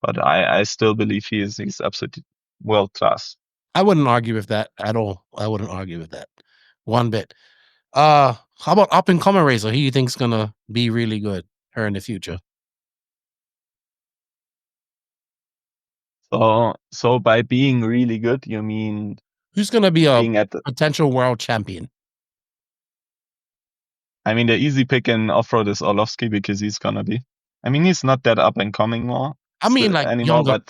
But I still believe he's absolutely world class. I wouldn't argue with that at all. I wouldn't argue with that one bit. How about up and coming racer? Who you think's gonna be really good here in the future? So by being really good, you mean who's gonna be a potential world champion? I mean, the easy pick in off-road is Orlovsky, because he's gonna be. I mean, he's not that up and coming more. I mean, like anymore, younger.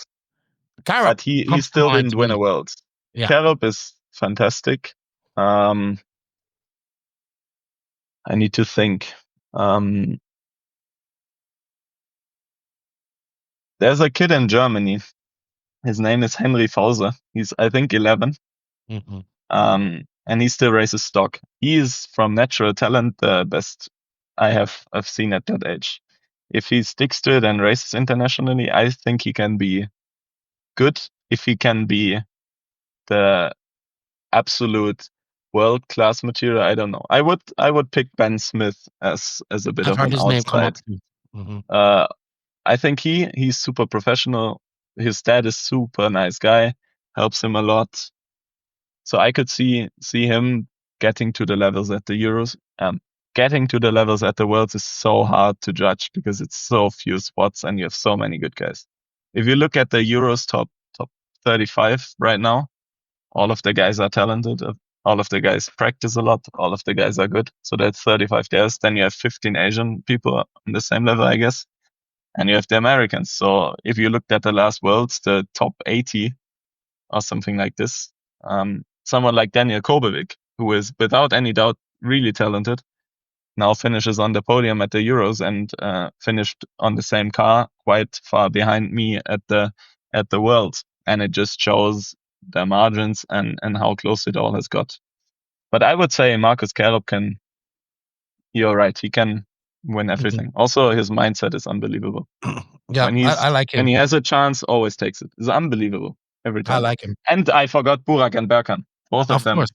But he still didn't win a world. Yeah. Caleb is fantastic. I need to think. There's a kid in Germany. His name is Henry Fauser. He's, I think, 11. And he still races stock. He is, from natural talent, the best I've seen at that age. If he sticks to it and races internationally, I think he can be good. if he can be the absolute world-class material, I don't know. I would pick Ben Smith as a bit I've of heard an his name come up outside. too. Mhm. I think he's super professional. His dad is super nice guy, helps him a lot. So I could see him getting to the levels at the Euros. Getting to the levels at the Worlds is so hard to judge because it's so few spots and you have so many good guys. If you look at the Euros top 35 right now, all of the guys are talented. All of the guys practice a lot. All of the guys are good. So that's 35 guys. Then you have 15 Asian people on the same level, I guess. And you have the Americans. So if you looked at the last Worlds, the top 80 or something like this, someone like Daniel Kobevic, who is without any doubt really talented, now finishes on the podium at the Euros and finished on the same car quite far behind me at the Worlds. And it just shows the margins and how close it all has got. But I would say Marcus Caleb can, you're right, he can win everything. Also, his mindset is unbelievable. Yeah, I like him. When he has a chance, always takes it. It's unbelievable every time. I like him. And I forgot Burak and Berkan. Both of them. Course.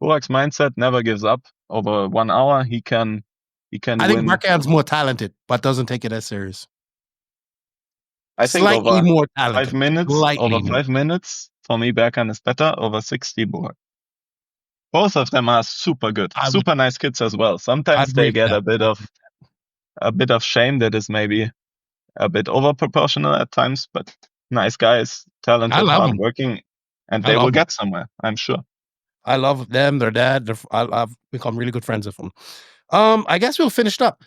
Burak's mindset never gives up. Over 1 hour, he can I think Berkan's more talented, but doesn't take it as serious. I think slightly over more talented. 5 minutes, Slightly over 5 minutes, for me, Berkan is better. Over 60, Burak. Both of them are super good, super nice kids as well. Sometimes they get a bit of shame that is maybe a bit over proportional at times, but nice guys, talented, hardworking, and they will get somewhere, I'm sure. I love them, their dad. I've become really good friends with them. I guess we'll finish up.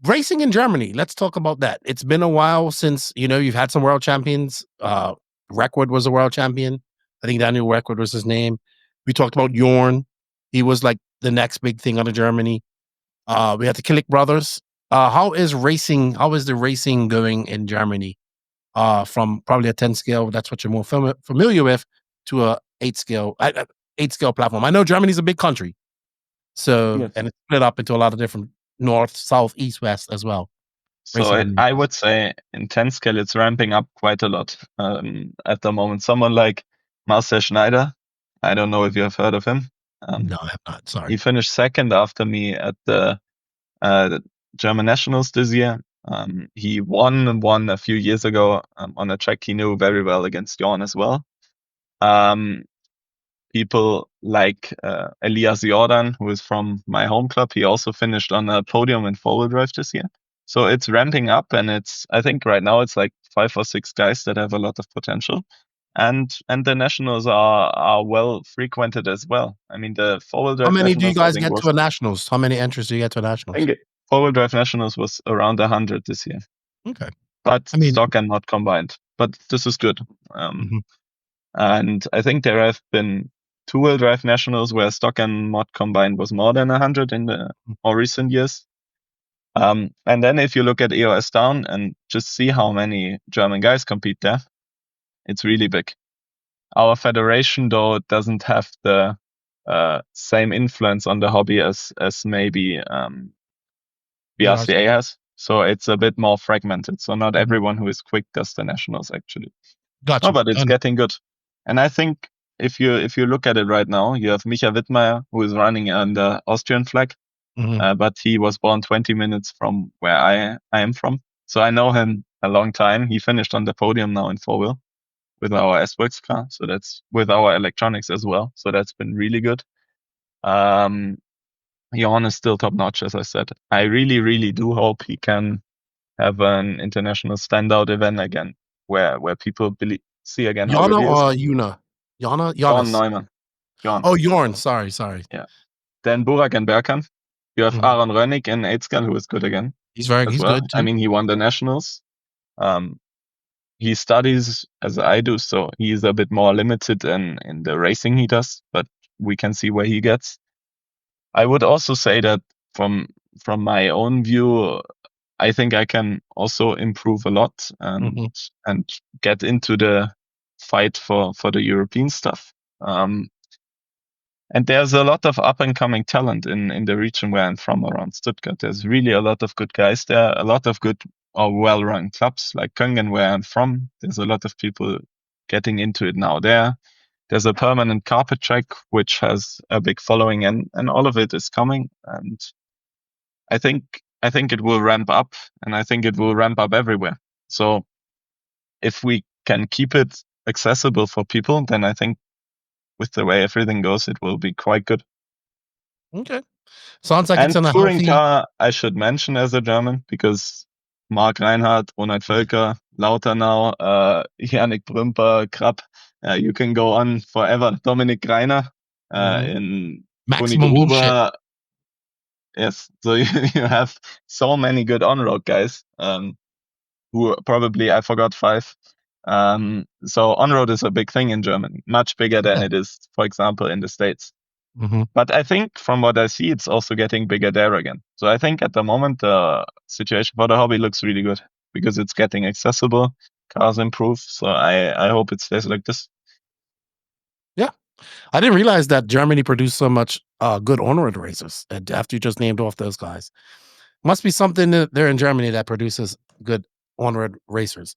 Racing in Germany. Let's talk about that. It's been a while since, you've had some world champions. Reckwood was a world champion. I think Daniel Reckwood was his name. We talked about Jorn. He was like the next big thing out of Germany. We had the Killick brothers. How is the racing going in Germany? From probably a 10 scale, that's what you're more familiar with, to a 8 scale platform. I know Germany's a big country. So, yes. And it's split up into a lot of different north, south, east, west as well. So I would say in 10 scale, it's ramping up quite a lot at the moment. Someone like Marcel Schneider, I don't know if you have heard of him. No, I have not. Sorry. He finished second after me at the German Nationals this year. He won a few years ago on a track he knew very well against Jorn as well. People like Elias Jordan, who is from my home club, he also finished on a podium in four-wheel drive this year. So it's ramping up, and I think right now it's like 5 or 6 guys that have a lot of potential. And the nationals are well frequented as well. I mean, the four-wheel drive. How many do you guys get to a nationals? How many entries do you get to a nationals? I think four-wheel drive nationals was around 100 this year. Okay, but stock and not combined. But this is good. And I think there have been two-wheel drive nationals where stock and mod combined was more than 100 in the more recent years. And then if you look at EOS Down and just see how many German guys compete there, it's really big. Our federation, though, doesn't have the same influence on the hobby as maybe BRCA has. So it's a bit more fragmented. So not everyone who is quick does the nationals, actually. Gotcha. No, but it's getting good. And I think if you look at it right now, you have Micha Wittmeier, who is running on the Austrian flag, but he was born 20 minutes from where I am from. So I know him a long time. He finished on the podium now in four-wheel with our S-Works car. So that's with our electronics as well. So that's been really good. Jorn is still top notch, as I said. I really, really do hope he can have an international standout event again, where people see again. Jana or Yuna? Jana? Jorn Neumann. Jorn. Oh, Jorn. Sorry. Yeah. Then Burak and Berkan. You have Aaron Rönnig in 8-scale, who is good again. He's good too. I mean, he won the nationals. He studies as I do, so he's a bit more limited in the racing he does, but we can see where he gets. I would also say that from my own view, I think I can also improve a lot and get into the fight for the European stuff. And there's a lot of up and coming talent in the region where I'm from, around Stuttgart. There's really a lot of good guys there, a lot of good or well-run clubs like Köngen, where I'm from. There's a lot of people getting into it now. There's a permanent carpet track which has a big following, and all of it is coming. And I think it will ramp up, and I think it will ramp up everywhere. So if we can keep it accessible for people, then I think with the way everything goes, it will be quite good. Okay. Sounds like And it's in a touring healthy. car, I should mention as a German, because Mark Reinhardt, Ronald Völker, Lauternau, Yannick Brümper, Krapp, you can go on forever. Dominik Greiner, in Toni Maximum bullshit. Gruber. Yes, so you have so many good on-road guys, who probably, I forgot 5. So on-road is a big thing in Germany, much bigger than it is, for example, in the States. But I think from what I see, it's also getting bigger there again. So I think at the moment, the situation for the hobby looks really good because it's getting accessible, cars improve. So I hope it stays like this. Yeah. I didn't realize that Germany produced so much good on-road racers. And after you just named off those guys, must be something there in Germany that produces good on-road racers.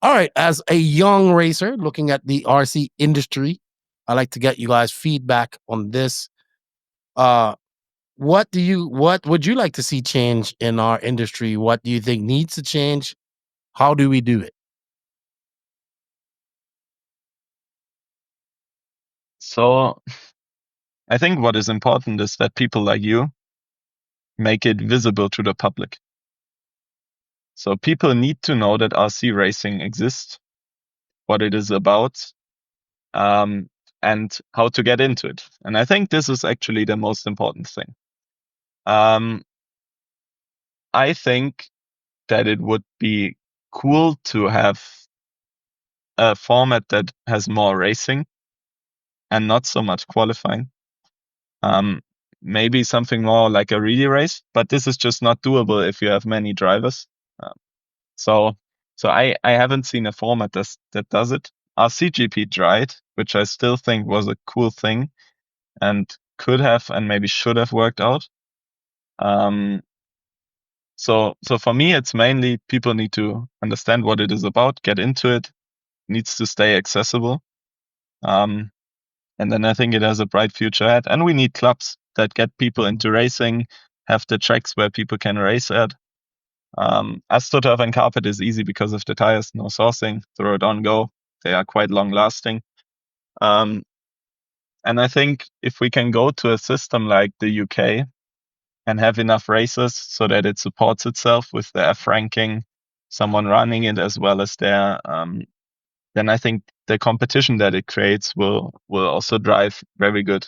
All right, as a young racer looking at the RC industry, I like to get you guys feedback on this. What would you like to see change in our industry? What do you think needs to change? How do we do it? So I think what is important is that people like you make it visible to the public. So people need to know that RC racing exists, what it is about, and how to get into it. And I think this is actually the most important thing. I think that it would be cool to have a format that has more racing and not so much qualifying. Maybe something more like a relay race, but this is just not doable if you have many drivers. So I haven't seen a format that does it. RCGP tried, which I still think was a cool thing and could have and maybe should have worked out. So for me, it's mainly people need to understand what it is about, get into it, needs to stay accessible. And then I think it has a bright future ahead. And we need clubs that get people into racing, have the tracks where people can race at. AstroTurf and carpet is easy because of the tires, no sourcing, throw it on, go. They are quite long lasting. And I think if we can go to a system like the UK and have enough races so that it supports itself with the F ranking, someone running it as well as there, then I think the competition that it creates will also drive very good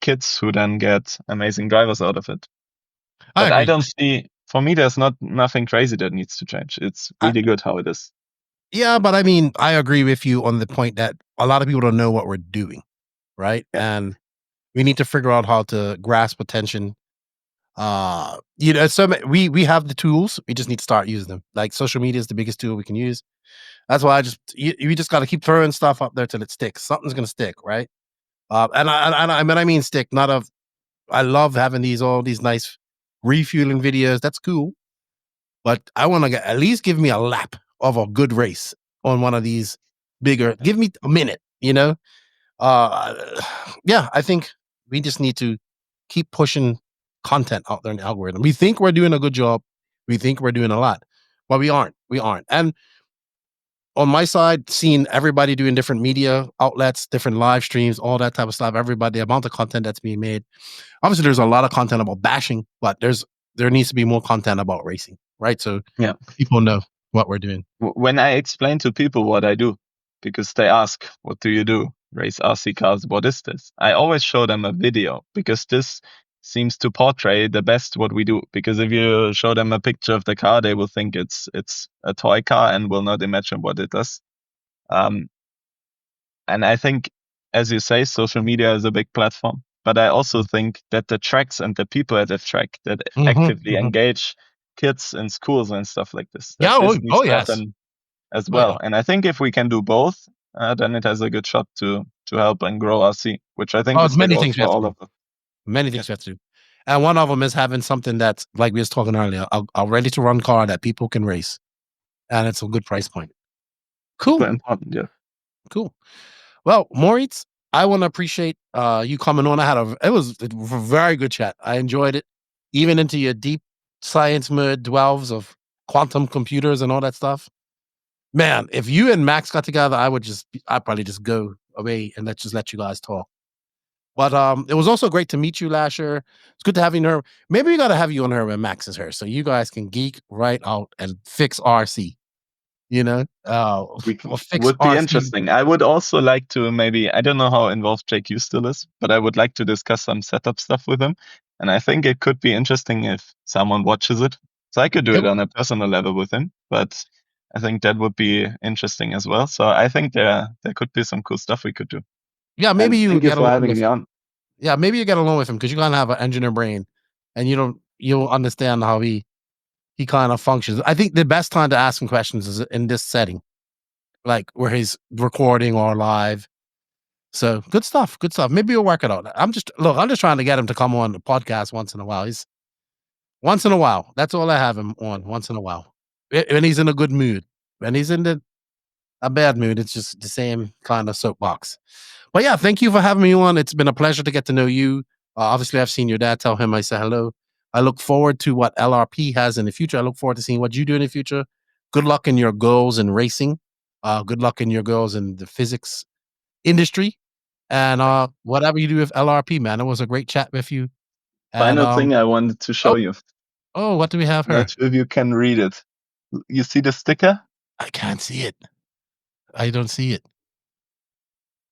kids who then get amazing drivers out of it. But I don't see, for me, there's nothing crazy that needs to change. It's really good how it is. Yeah, but I mean, I agree with you on the point that a lot of people don't know what we're doing, right? And we need to figure out how to grasp attention. So we have the tools. We just need to start using them. Like social media is the biggest tool we can use. That's why we just got to keep throwing stuff up there till it sticks. Something's gonna stick, right? And I mean stick. I love having all these nice refueling videos. That's cool, but I want to at least give me a lap of a good race on one of these bigger. Give me a minute, yeah. I think we just need to keep pushing content out there in the algorithm. We think we're doing a good job. We think we're doing a lot, but we aren't. And on my side, seeing everybody doing different media outlets, different live streams, all that type of stuff, the amount of content that's being made. Obviously, there's a lot of content about bashing, but there needs to be more content about racing, right? So yeah, people know what we're doing. When I explain to people what I do, because they ask, what do you do? Race RC cars, what is this? I always show them a video because this seems to portray the best what we do. Because if you show them a picture of the car, they will think it's a toy car and will not imagine what it does. And I think, as you say, social media is a big platform. But I also think that the tracks and the people at the track that actively engage kids in schools and stuff like this. This needs to happen as well. And I think if we can do both, then it has a good shot to help and grow RC, which I think is many things for all of them. Many things we have to do. And one of them is having something that's, like we was talking earlier, a ready-to-run car that people can race. And it's a good price point. Cool. super important. Yeah. Cool. Well, Moritz, I want to appreciate you coming on. It was a very good chat. I enjoyed it, even into your deep science nerd delves of quantum computers and all that stuff. Man, if you and Max got together, I'd probably just go away and let you guys talk. But it was also great to meet you, Lasher. It's good to have you on her. Maybe we got to have you on her when Max is here, so you guys can geek right out and fix RC. You know, Would be interesting. I would also like to maybe, I don't know how involved JQ still is, but I would like to discuss some setup stuff with him. And I think it could be interesting if someone watches it. So I could do it on a personal level with him, but I think that would be interesting as well. So I think there could be some cool stuff we could do. Yeah, maybe and you thank get you for along having with me him. on. Yeah, maybe you get along with him because you're gonna have an engineer brain, and you'll understand how he kind of functions. I think the best time to ask him questions is in this setting, like where he's recording or live. So good stuff. Good stuff. Maybe you'll work it out. I'm just trying to get him to come on the podcast once in a while. Once in a while. That's all I have him on. Once in a while, when he's in a good mood. When he's in a bad mood, it's just the same kind of soapbox. But yeah, thank you for having me on. It's been a pleasure to get to know you. Obviously, I've seen your dad. Tell him I say hello. I look forward to what LRP has in the future. I look forward to seeing what you do in the future. Good luck in your goals in racing. Good luck in your goals in the physics industry. And whatever you do with LRP, man. It was a great chat with you. Final thing I wanted to show you. Oh, what do we have here? Not sure if you can read it. You see the sticker? I can't see it. I don't see it.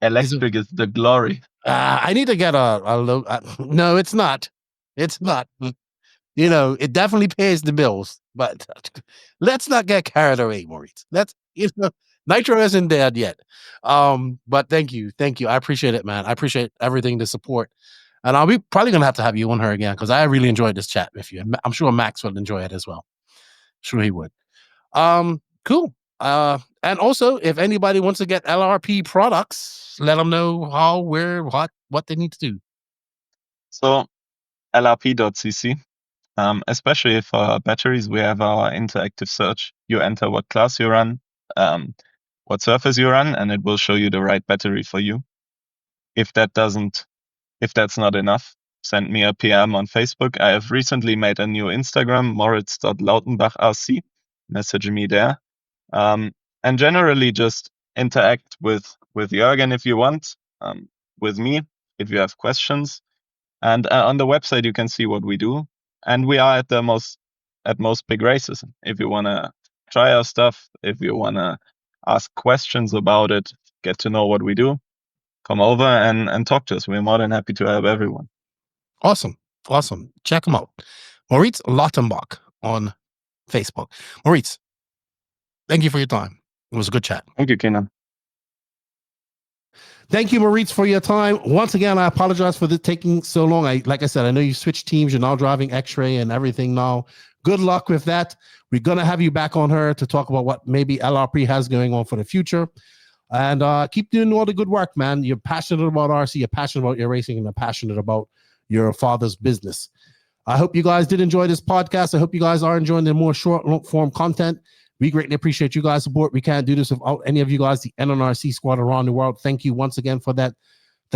Electric is the glory. I need to get a low. No, it's not. It's not. You know, it definitely pays the bills, but let's not get carried away, Moritz. Nitro isn't dead yet. But thank you. I appreciate it, man. I appreciate everything, the support. And I'll be probably gonna have to have you on her again because I really enjoyed this chat with you. And I'm sure Max will enjoy it as well. Sure he would. Cool. And also, if anybody wants to get LRP products, let them know how, where, what they need to do. So LRP.cc. Especially for batteries, we have our interactive search. You enter what class you run, what surface you run, and it will show you the right battery for you. If that's not enough, send me a PM on Facebook. I have recently made a new Instagram, Moritz.Lautenbach RC. Message me there. And generally just interact with Jürgen if you want, with me if you have questions. And on the website, you can see what we do. And we are at most big races. If you want to try our stuff, if you want to ask questions about it, get to know what we do, come over and talk to us. We're more than happy to help everyone. Awesome. Check them out. Moritz Lautenbach on Facebook. Moritz, thank you for your time. It was a good chat. Thank you, Kenan. Thank you, Moritz, for your time. Once again, I apologize for taking so long. Like I said, I know you switched teams. You're now driving X-Ray and everything now. Good luck with that. We're going to have you back on her to talk about what maybe LRP has going on for the future. And keep doing all the good work, man. You're passionate about RC. You're passionate about your racing, and you're passionate about your father's business. I hope you guys did enjoy this podcast. I hope you guys are enjoying the more short-form content. We greatly appreciate you guys' support. We can't do this without any of you guys, the NNRC squad around the world. Thank you once again for that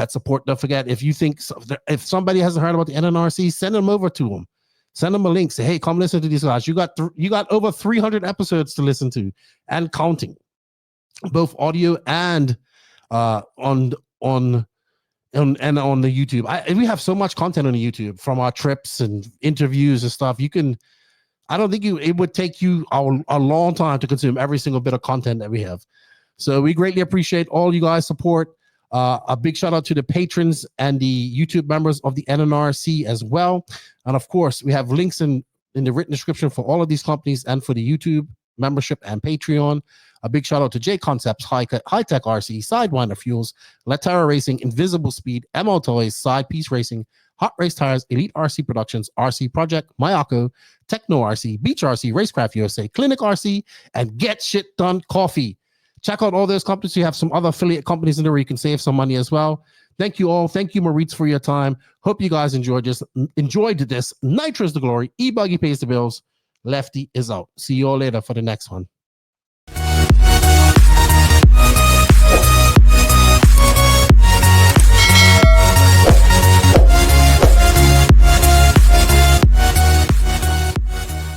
support. Don't forget, if somebody hasn't heard about the NNRC, send them over to them. Send them a link. Say, hey, come listen to these guys. You got over 300 episodes to listen to and counting, both audio and on the YouTube. We have so much content on the YouTube from our trips and interviews and stuff. I don't think it would take you a long time to consume every single bit of content that we have. So we greatly appreciate all you guys' support. A big shout out to the patrons and the YouTube members of the NNRC as well. And of course, we have links in the written description for all of these companies and for the YouTube membership and Patreon. A big shout out to J Concepts, High Tech RC, Sidewinder Fuels, Latera Racing, Invisible Speed, ML Toys, Side Piece Racing, Hot Race Tires, Elite RC Productions, RC Project, Mayako, Techno RC, Beach RC, Racecraft USA, Clinic RC, and Get Shit Done Coffee. Check out all those companies. You have some other affiliate companies in there where you can save some money as well. Thank you all. Thank you, Moritz, for your time. Hope you guys enjoyed this. Nitro's the glory. E-Buggy pays the bills. Lefty is out. See you all later for the next one.